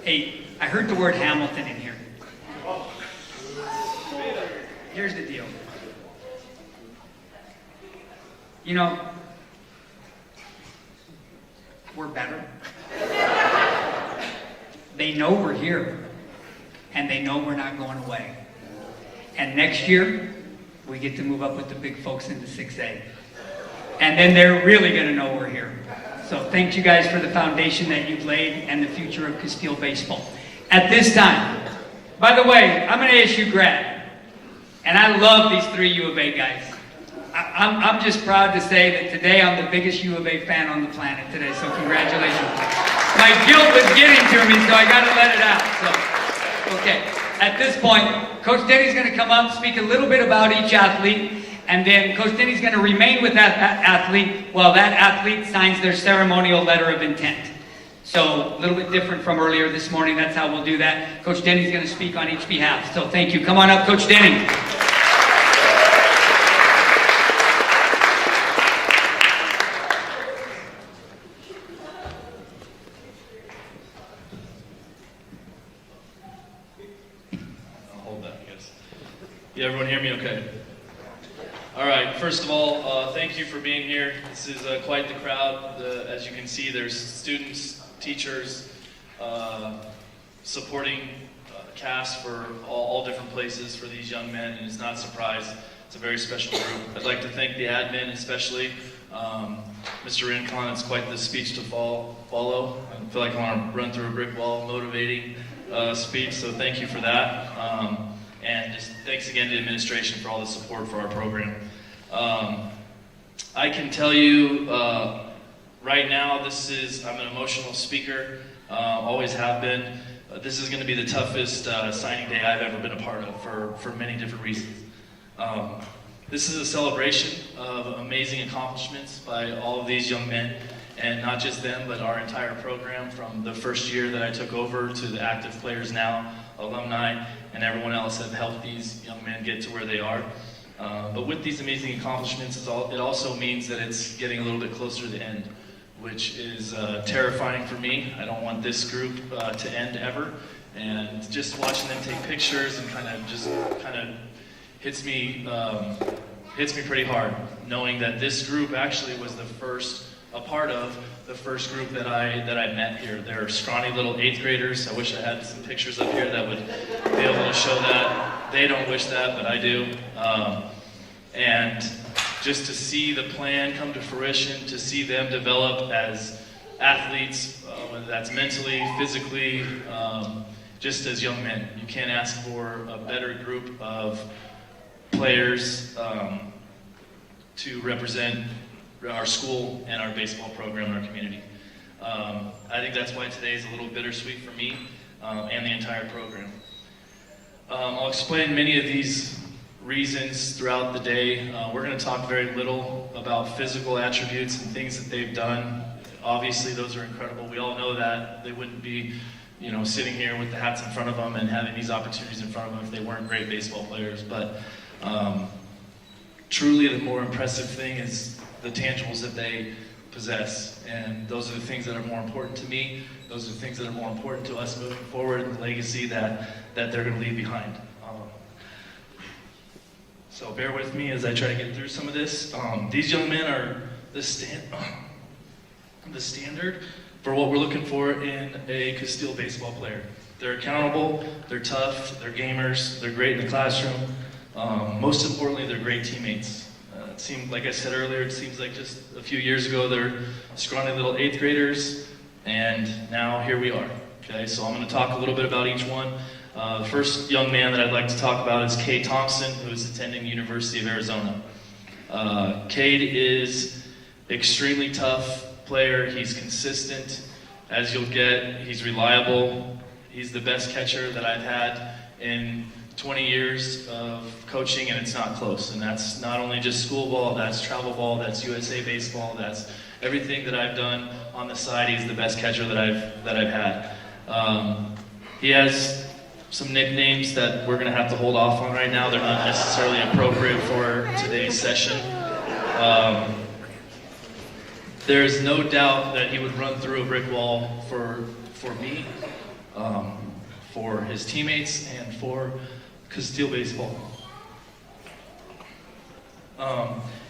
Hey, I heard the word Hamilton in here. Here's the deal. You know, we're better. They know we're here, and they know we're not going away. And next year, we get to move up with the big folks into 6A. And then they're really going to know we're here. So thank you guys for the foundation that you've laid and the future of Casteel baseball. At this time, by the way, I'm an ASU grad, and I love these 3 U of A guys. I'm just proud to say that today I'm the biggest U of A fan on the planet today, so congratulations. My guilt was getting to me, so I got to let it out. So, okay, at this point, Coach Denny's going to come up, speak a little bit about each athlete, and then Coach Denny's going to remain with that athlete while that athlete signs their ceremonial letter of intent. So, a little bit different from earlier this morning. That's how we'll do that. Coach Denny's going to speak on each behalf. So, thank you. Come on up, Coach Denny. Yeah, everyone hear me okay? All right, first of all, thank you for being here. This is quite the crowd. As you can see, there's students, teachers, supporting cast for all different places for these young men, and it's not a surprise. It's a very special group. I'd like to thank the admin especially. Mr. Rincon, it's quite the speech to follow. I feel like I want to run through a brick wall, motivating speech, so thank you for that. And just thanks again to the administration for all the support for our program. I can tell you right now, I'm an emotional speaker, always have been. This is going to be the toughest signing day I've ever been a part of for many different reasons. This is a celebration of amazing accomplishments by all of these young men, and not just them, but our entire program from the first year that I took over to the active players now, alumni, and everyone else have helped these young men get to where they are. But with these amazing accomplishments, it also means that it's getting a little bit closer to the end, which is terrifying for me. I don't want this group to end ever. And just watching them take pictures and kind of hits me pretty hard, knowing that this group actually was a part of the first group that I met here. They're scrawny little 8th graders. I wish I had some pictures up here that would be able to show that. They don't wish that, but I do. And just to see the plan come to fruition, to see them develop as athletes, whether that's mentally, physically, just as young men. You can't ask for a better group of players to represent our school and our baseball program and our community. I think that's why today is a little bittersweet for me and the entire program. I'll explain many of these reasons throughout the day. We're going to talk very little about physical attributes and things that they've done. Obviously, those are incredible. We all know that. They wouldn't be, sitting here with the hats in front of them and having these opportunities in front of them if they weren't great baseball players. But truly, the more impressive thing is the tangibles that they possess. And those are the things that are more important to me. Those are the things that are more important to us moving forward and the legacy that they're going to leave behind. So bear with me as I try to get through some of this. These young men are the standard for what we're looking for in a Casteel baseball player. They're accountable, they're tough, they're gamers, they're great in the classroom. Most importantly, they're great teammates. It seemed, like I said earlier, it seems like just a few years ago they're scrawny little 8th graders, and now here we are. Okay, so I'm going to talk a little bit about each one. The first young man that I'd like to talk about is Cade Thompson, who is attending the University of Arizona. Cade is extremely tough player. He's consistent, as you'll get. He's reliable. He's the best catcher that I've had in 20 years of coaching, and it's not close. And that's not only just school ball, that's travel ball, that's USA baseball, that's everything that I've done on the side. He's the best catcher that I've had. He has some nicknames that we're going to have to hold off on right now. They're not necessarily appropriate for today's session. There's no doubt that he would run through a brick wall for me, for his teammates, and for Casteel baseball.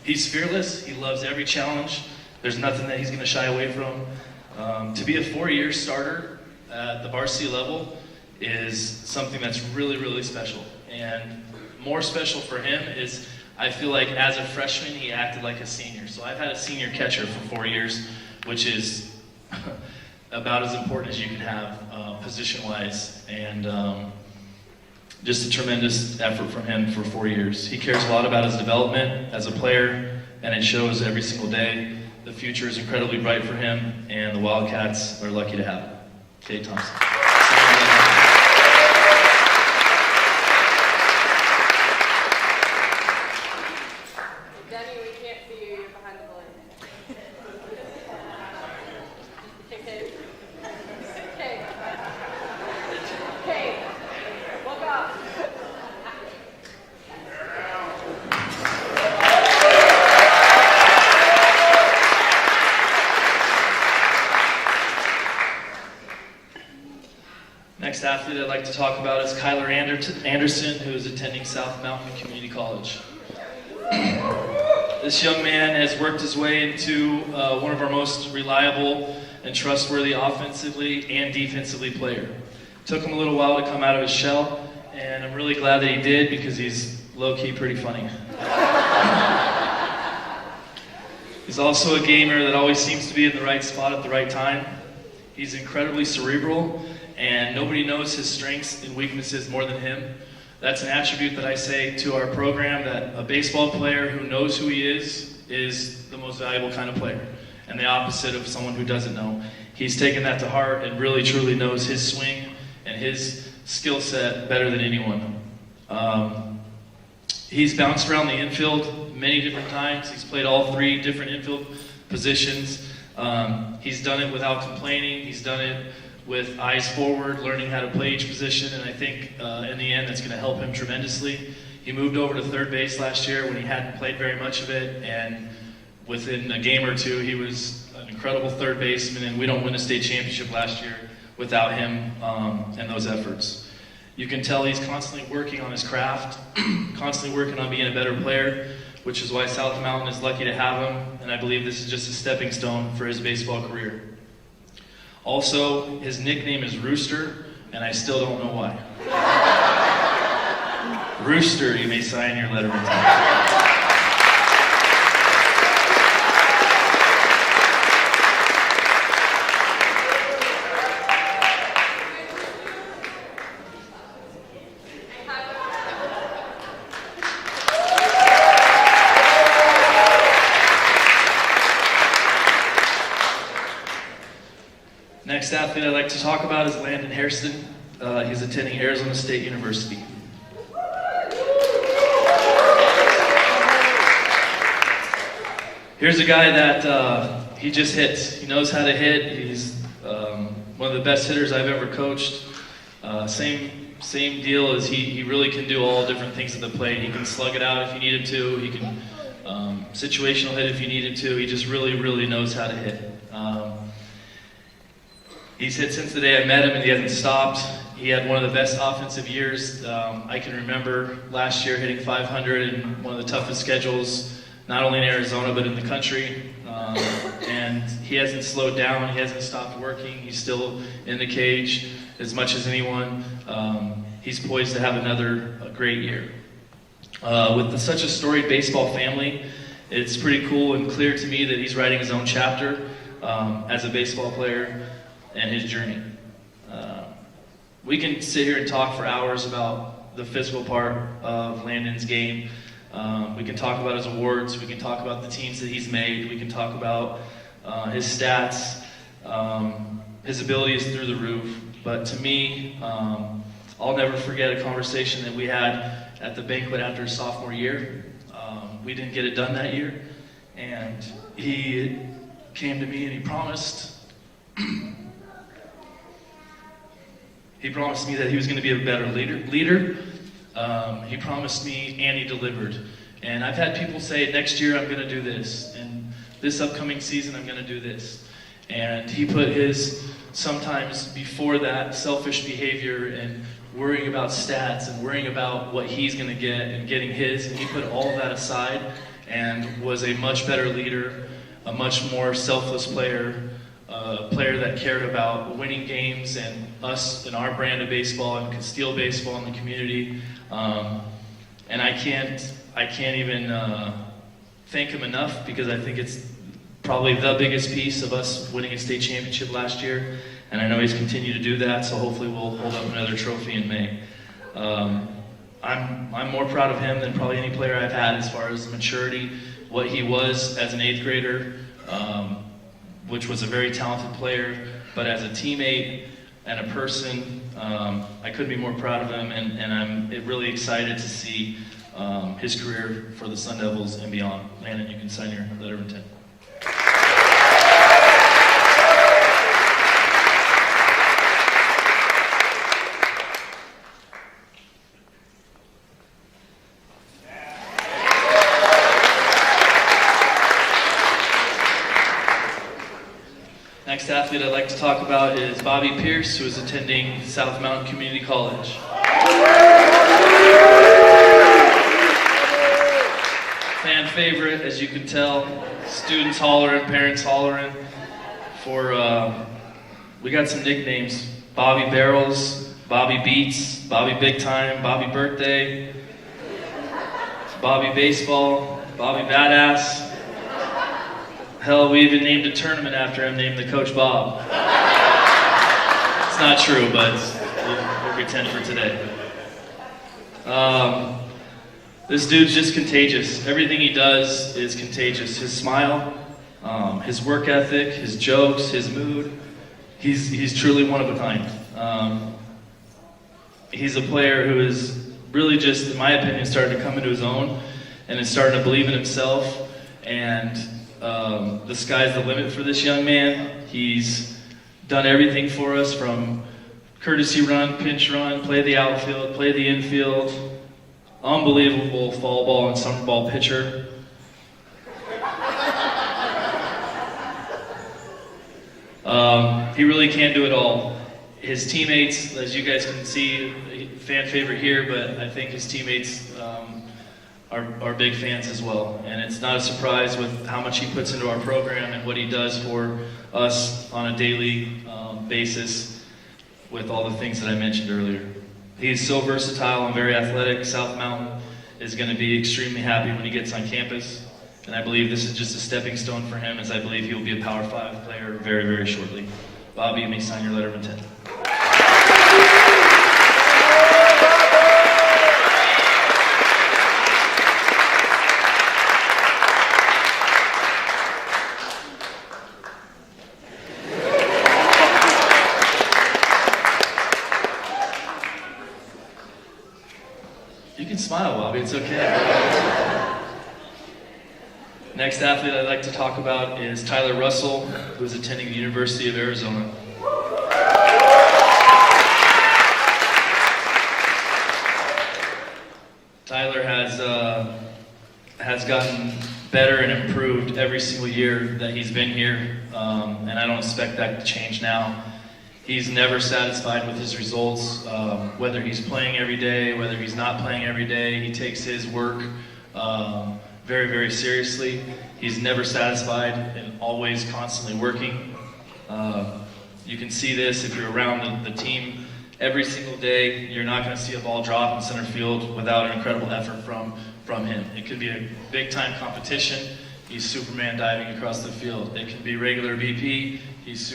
He's fearless. He loves every challenge. There's nothing that he's going to shy away from. To be a 4-year starter at the varsity level is something that's really, really special. And more special for him is, I feel like as a freshman, he acted like a senior. So I've had a senior catcher for 4 years, which is about as important as you can have position-wise. And just a tremendous effort from him for 4 years. He cares a lot about his development as a player, and it shows every single day. The future is incredibly bright for him, and the Wildcats are lucky to have him. Cade Thompson. Next athlete I'd like to talk about is Kyler Anderson, who is attending South Mountain Community College. This young man has worked his way into one of our most reliable and trustworthy offensively and defensively player. Took him a little while to come out of his shell, and I'm really glad that he did because he's low-key pretty funny. He's also a gamer that always seems to be in the right spot at the right time. He's incredibly cerebral, and nobody knows his strengths and weaknesses more than him. That's an attribute that I say to our program, that a baseball player who knows who he is the most valuable kind of player, and the opposite of someone who doesn't know. He's taken that to heart and really truly knows his swing and his skill set better than anyone. He's bounced around the infield many different times. He's played all 3 different infield positions. He's done it without complaining. He's done it with eyes forward, learning how to play each position, and I think in the end that's going to help him tremendously. He moved over to third base last year when he hadn't played very much of it, and within a game or two he was an incredible third baseman, and we don't win a state championship last year without him and those efforts. You can tell he's constantly working on his craft, constantly working on being a better player, which is why South Mountain is lucky to have him, and I believe this is just a stepping stone for his baseball career. Also, his nickname is Rooster, and I still don't know why. Rooster, you may sign your letter of intent. Next athlete I'd like to talk about is Landon Hairston. He's attending Arizona State University. Here's a guy that he just hits. He knows how to hit. He's one of the best hitters I've ever coached. Same deal as he really can do all different things at the plate. He can slug it out if you need him to. He can Situational hit if you need him to. He just really knows how to hit. He's hit since the day I met him, and he hasn't stopped. He had one of the best offensive years I can remember last year, hitting 500 in one of the toughest schedules, not only in Arizona, but in the country. And he hasn't slowed down. He hasn't stopped working. He's still in the cage as much as anyone. He's poised to have another great year. With such a storied baseball family, it's pretty cool and clear to me that he's writing his own chapter as a baseball player and his journey. We can sit here and talk for hours about the physical part of Landon's game. We can talk about his awards. We can talk about the teams that he's made. We can talk about his stats. His ability is through the roof. But to me, I'll never forget a conversation that we had at the banquet after his sophomore year. We didn't get it done that year. And he came to me and he promised me that he was going to be a better leader. He promised me, and he delivered. And I've had people say, next year I'm going to do this, and this upcoming season I'm going to do this. And he put his, sometimes before that, selfish behavior and worrying about stats and worrying about what he's going to get and getting his, and he put all of that aside and was a much better leader, a much more selfless player, a player that cared about winning games and us and our brand of baseball and Casteel baseball in the community. And I can't even thank him enough, because I think it's probably the biggest piece of us winning a state championship last year. And I know he's continued to do that, so hopefully we'll hold up another trophy in May. I'm more proud of him than probably any player I've had as far as maturity, what he was as an 8th grader, which was a very talented player, but as a teammate and a person, I couldn't be more proud of him, and I'm really excited to see his career for the Sun Devils and beyond. Landon, you can sign your letter of intent. Next athlete I'd like to talk about is Bobby Pierce, who is attending South Mountain Community College. Fan favorite, as you can tell. Students hollering, parents hollering. We got some nicknames: Bobby Barrels, Bobby Beats, Bobby Big Time, Bobby Birthday, Bobby Baseball, Bobby Badass. Hell, we even named a tournament after him, named the Coach Bob. It's not true, but we'll pretend for today. This dude's just contagious. Everything he does is contagious. His smile, his work ethic, his jokes, his mood. He's truly one of a kind. He's a player who is really just, in my opinion, starting to come into his own and is starting to believe in himself. And the sky's the limit for this young man. He's done everything for us, from courtesy run, pinch run, play the outfield, play the infield, unbelievable fall ball and summer ball pitcher. He really can do it all. His teammates, as you guys can see, fan favorite here, but I think his teammates are big fans as well. And it's not a surprise with how much he puts into our program and what he does for us on a daily basis with all the things that I mentioned earlier. He's so versatile and very athletic. South Mountain is going to be extremely happy when he gets on campus. And I believe this is just a stepping stone for him, as I believe he will be a Power 5 player very, very shortly. Bobby, you may sign your letter of intent. You can smile, Bobby, it's okay. Next athlete I'd like to talk about is Tyler Russell, who is attending the University of Arizona. Tyler has gotten better and improved every single year that he's been here, and I don't expect that to change now. He's never satisfied with his results, whether he's playing every day, whether he's not playing every day. He takes his work very, very seriously. He's never satisfied and always constantly working. You can see this if you're around the team every single day. You're not going to see a ball drop in center field without an incredible effort from him. It could be a big-time competition. He's Superman diving across the field. It can be regular BP. He's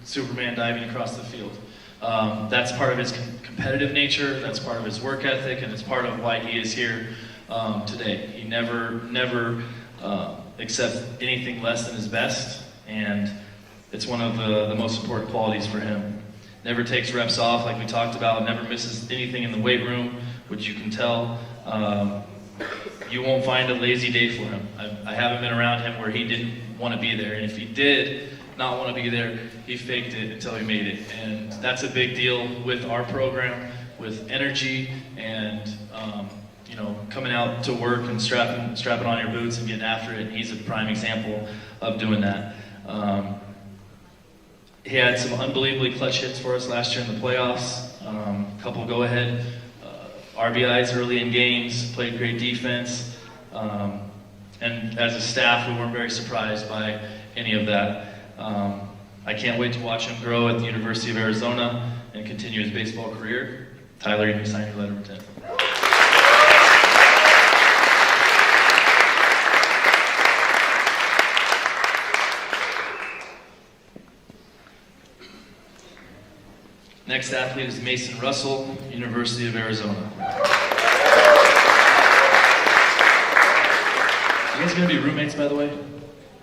Superman diving across the field. That's part of his competitive nature. That's part of his work ethic, and it's part of why he is here today. He never accepts anything less than his best, and it's one of the most important qualities for him. Never takes reps off, like we talked about. Never misses anything in the weight room, which you can tell. You won't find a lazy day for him. I haven't been around him where he didn't want to be there, and if he did not want to be there, he faked it until he made it. And that's a big deal with our program, with energy and coming out to work and strapping on your boots and getting after it. He's a prime example of doing that. He had some unbelievably clutch hits for us last year in the playoffs. A couple go-ahead RBIs early in games, played great defense. And as a staff, we weren't very surprised by any of that. I can't wait to watch him grow at the University of Arizona and continue his baseball career. Tyler, you may sign your letter of intent. Next athlete is Mason Russell, University of Arizona. You guys gonna be roommates, by the way?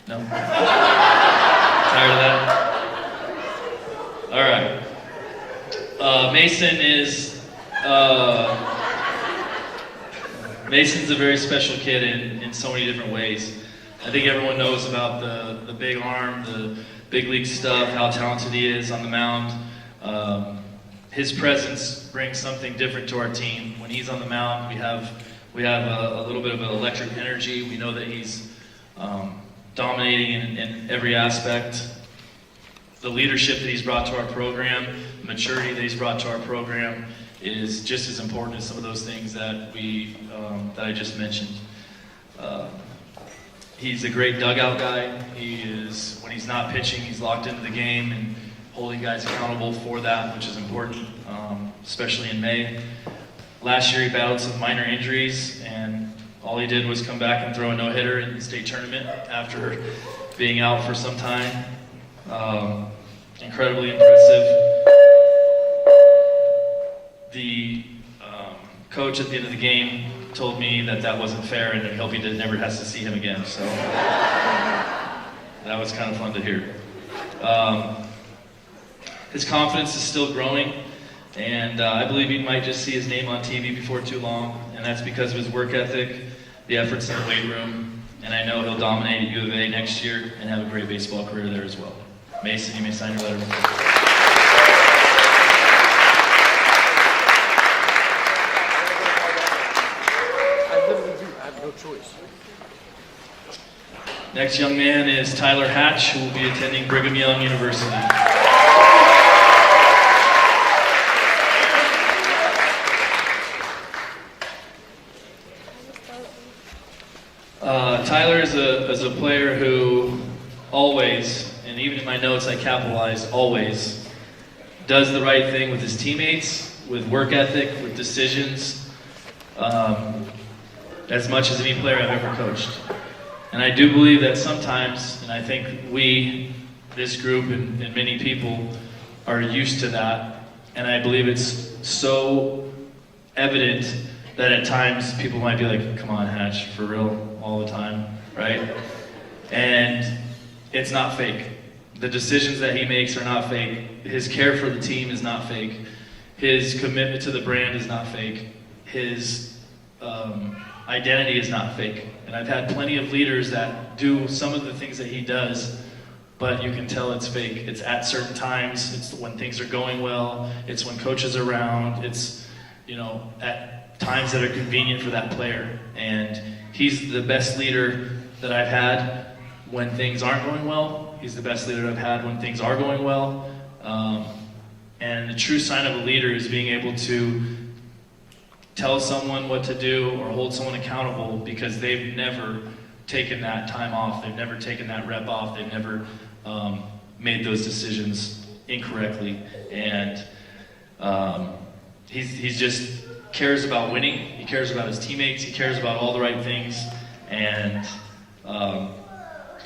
No? Tired of that? All right. Mason's a very special kid in so many different ways. I think everyone knows about the big arm, the big league stuff, how talented he is on the mound. His presence brings something different to our team. When he's on the mound, we have a little bit of an electric energy. We know that he's dominating in every aspect. The leadership that he's brought to our program, the maturity that he's brought to our program is just as important as some of those things that I just mentioned. He's a great dugout guy. When he's not pitching, he's locked into the game and holding guys accountable for that, which is important, especially in May. Last year he battled some minor injuries, and all he did was come back and throw a no-hitter in the state tournament after being out for some time. Incredibly impressive. The coach at the end of the game told me that wasn't fair, and I hope he never has to see him again, so that was kind of fun to hear. His confidence is still growing, and I believe he might just see his name on TV before too long, and that's because of his work ethic, the efforts in the weight room, and I know he'll dominate at U of A next year and have a great baseball career there as well. Mason, you may sign your letter. I literally do. I have no choice. Next young man is Tyler Hatch, who will be attending Brigham Young University. Tyler is a player who always, and even in my notes I capitalized always, does the right thing with his teammates, with work ethic, with decisions, as much as any player I've ever coached. And I do believe that sometimes, and I think this group and many people are used to that, and I believe it's so evident that at times people might be like, come on, Hatch, for real, all the time, right? And it's not fake. The decisions that he makes are not fake. His care for the team is not fake. His commitment to the brand is not fake. His identity is not fake. And I've had plenty of leaders that do some of the things that he does, but you can tell it's fake. It's at certain times. It's when things are going well. It's when coaches are around. It's, at times that are convenient for that player. And he's the best leader that I've had when things aren't going well. He's the best leader I've had when things are going well. And the true sign of a leader is being able to tell someone what to do or hold someone accountable because they've never taken that time off. They've never taken that rep off. They've never made those decisions incorrectly. And he's just cares about winning. He cares about his teammates. He cares about all the right things. And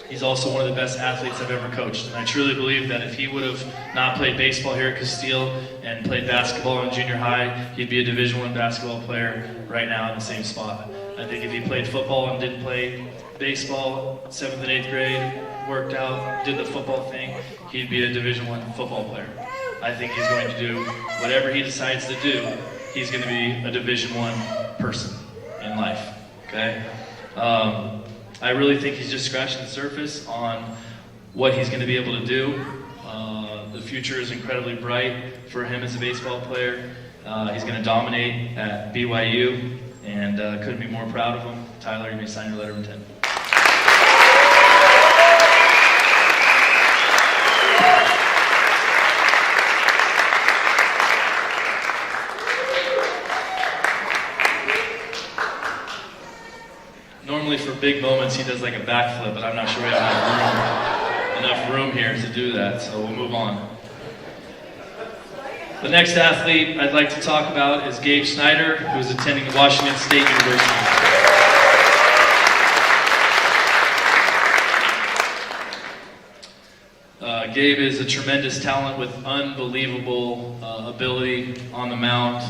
he's also one of the best athletes I've ever coached. And I truly believe that if he would have not played baseball here at Casteel and played basketball in junior high, he'd be a Division I basketball player right now in the same spot. I think if he played football and didn't play baseball, 7th and 8th grade, worked out, did the football thing, he'd be a Division I football player. I think he's going to do whatever he decides to do, he's going to be a Division I person in life, okay? I really think he's just scratching the surface on what he's going to be able to do. The future is incredibly bright for him as a baseball player. He's going to dominate at BYU, and couldn't be more proud of him. Tyler, you may sign your letter of intent. Normally for big moments he does like a backflip, but I'm not sure we have enough room here to do that, so we'll move on. The next athlete I'd like to talk about is Gabe Snyder, who's attending Washington State University. Gabe is a tremendous talent with unbelievable ability on the mound.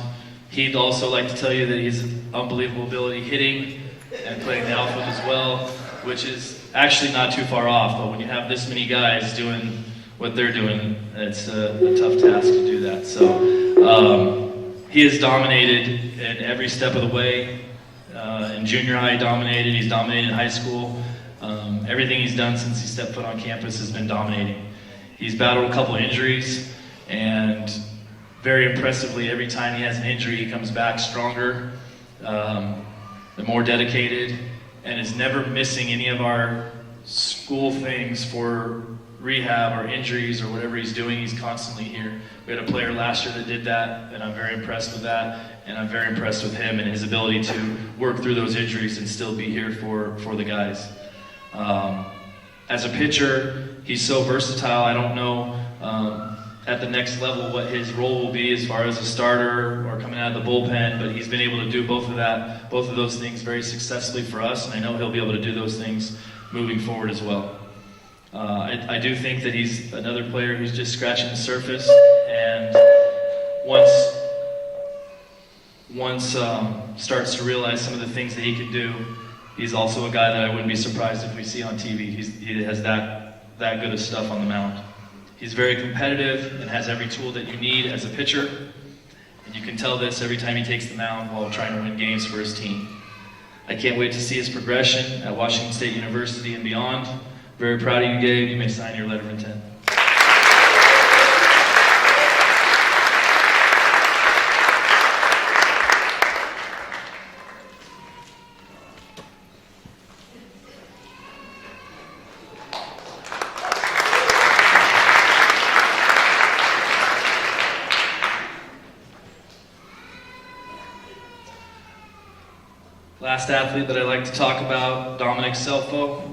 He'd also like to tell you that he's unbelievable ability hitting and playing the outfield as well, which is actually not too far off, but when you have this many guys doing what they're doing, it's a tough task to do that. So he has dominated in every step of the way. In junior high, he dominated. He's dominated in high school. Everything he's done since he stepped foot on campus has been dominating. He's battled a couple injuries, and very impressively, every time he has an injury, he comes back stronger, more dedicated, and is never missing any of our school things for rehab or injuries or whatever he's doing. He's constantly here. We had a player last year that did that, and I'm very impressed with that, and I'm very impressed with him and his ability to work through those injuries and still be here for the guys. As a pitcher, he's so versatile. I don't know at the next level what his role will be as far as a starter or coming out of the bullpen, but he's been able to do both of those things very successfully for us, and I know he'll be able to do those things moving forward as well. I do think that he's another player who's just scratching the surface, and once starts to realize some of the things that he can do, he's also a guy that I wouldn't be surprised if we see on TV. He has that good of stuff on the mound. He's very competitive and has every tool that you need as a pitcher, and you can tell this every time he takes the mound while trying to win games for his team. I can't wait to see his progression at Washington State University and beyond. Very proud of you, Gabe. You may sign your letter of intent. Last athlete that I'd like to talk about, Dominic Selfo.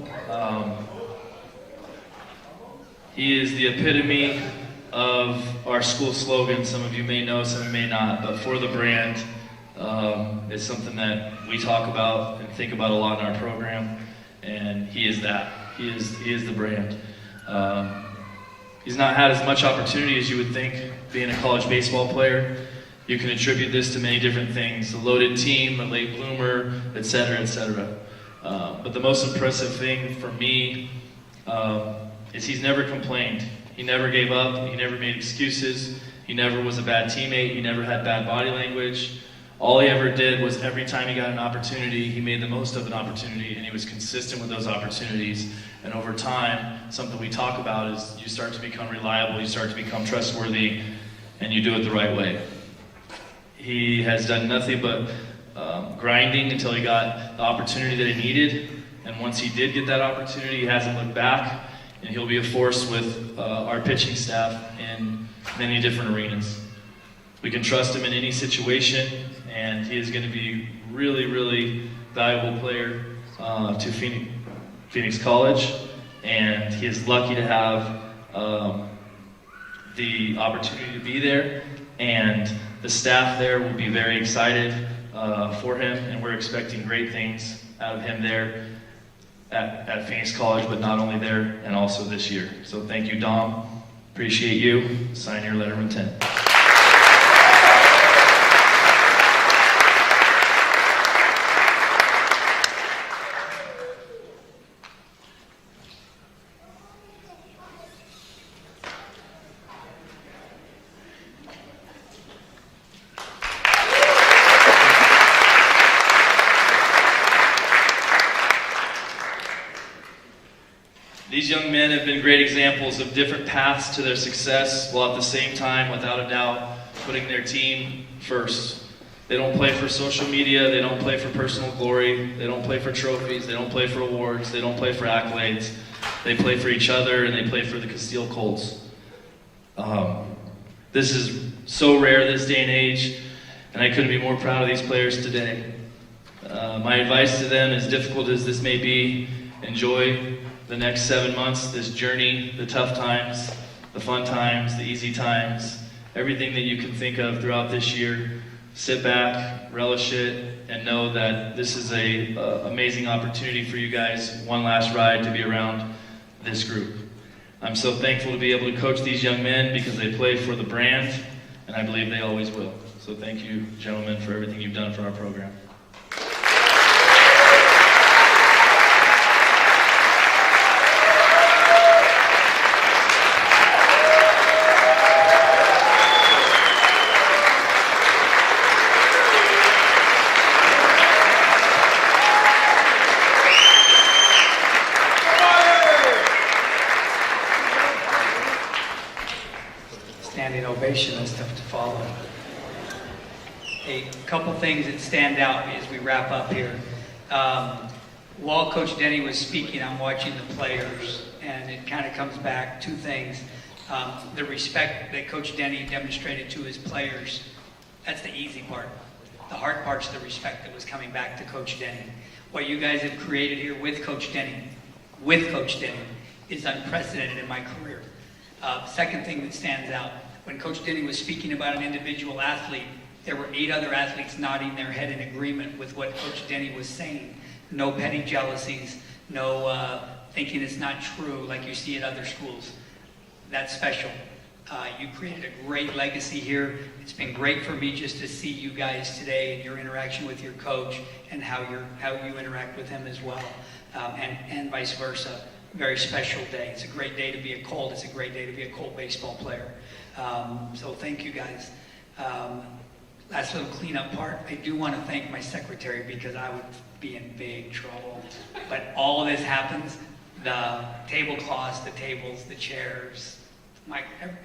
He is the epitome of our school slogan. Some of you may know, some of you may not, but for the brand is something that we talk about and think about a lot in our program, and he is that. He is the brand. He's not had as much opportunity as you would think being a college baseball player. You can attribute this to many different things, a loaded team, a late bloomer, etc., etc. But the most impressive thing for me is he's never complained. He never gave up. He never made excuses. He never was a bad teammate. He never had bad body language. All he ever did was every time he got an opportunity, he made the most of an opportunity, and he was consistent with those opportunities. And over time, something we talk about is you start to become reliable, you start to become trustworthy, and you do it the right way. He has done nothing but grinding until he got the opportunity that he needed, And once he did get that opportunity, he hasn't looked back, and he'll be a force with our pitching staff in many different arenas. We can trust him in any situation, and he is going to be really, really valuable player to Phoenix College, and he is lucky to have the opportunity to be there, and the staff there will be very excited for him, and we're expecting great things out of him there at Phoenix College, but not only there, and also this year. So thank you, Dom. Appreciate you. Sign your letter of intent. These young men have been great examples of different paths to their success, while at the same time, without a doubt, putting their team first. They don't play for social media, they don't play for personal glory, they don't play for trophies, they don't play for awards, they don't play for accolades. They play for each other, and they play for the Casteel Colts. This is so rare this day and age, and I couldn't be more proud of these players today. My advice to them, as difficult as this may be, enjoy the next 7 months, this journey, the tough times, the fun times, the easy times, everything that you can think of throughout this year. Sit back, relish it, and know that this is a amazing opportunity for you guys, one last ride to be around this group. I'm so thankful to be able to coach these young men because they play for the brand, and I believe they always will. So thank you, gentlemen, for everything you've done for our program. Standing ovation is tough to follow. A couple things that stand out as we wrap up here. While Coach Denny was speaking, I'm watching the players, and it kind of comes back two things. The respect that Coach Denny demonstrated to his players, that's the easy part. The hard part's the respect that was coming back to Coach Denny. What you guys have created here with Coach Denny, is unprecedented in my career. Second thing that stands out, when Coach Denny was speaking about an individual athlete, there were 8 other athletes nodding their head in agreement with what Coach Denny was saying. No petty jealousies, no thinking it's not true like you see at other schools. That's special. You created a great legacy here. It's been great for me just to see you guys today and your interaction with your coach and how you interact with him as well, and vice versa. Very special day. It's a great day to be a Colt. It's a great day to be a Colt baseball player. So thank you guys. Last little cleanup part. I do want to thank my secretary because I would be in big trouble. But all of this happens. The tablecloths, the tables, the chairs,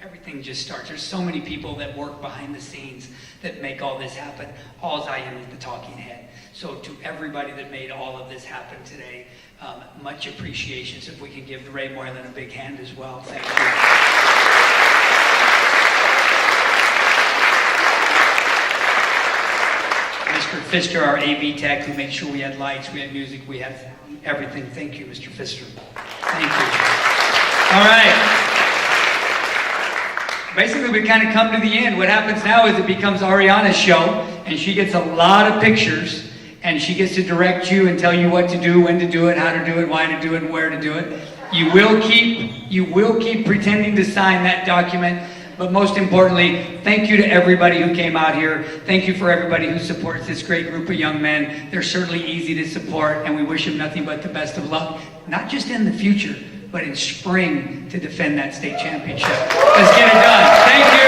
everything just starts. There's so many people that work behind the scenes that make all this happen. All I am is the talking head. So to everybody that made all of this happen today, much appreciation. So if we can give Ray Moylan a big hand as well. Thank you. Mr. Pfister, our AV tech, who made sure we had lights, we had music, we had everything. Thank you, Mr. Pfister. Thank you. All right. Basically, we kind of come to the end. What happens now is it becomes Ariana's show, and she gets a lot of pictures, and she gets to direct you and tell you what to do, when to do it, how to do it, why to do it, and where to do it. You will keep pretending to sign that document. But most importantly, thank you to everybody who came out here. Thank you for everybody who supports this great group of young men. They're certainly easy to support, and we wish them nothing but the best of luck, not just in the future, but in spring to defend that state championship. Let's get it done. Thank you.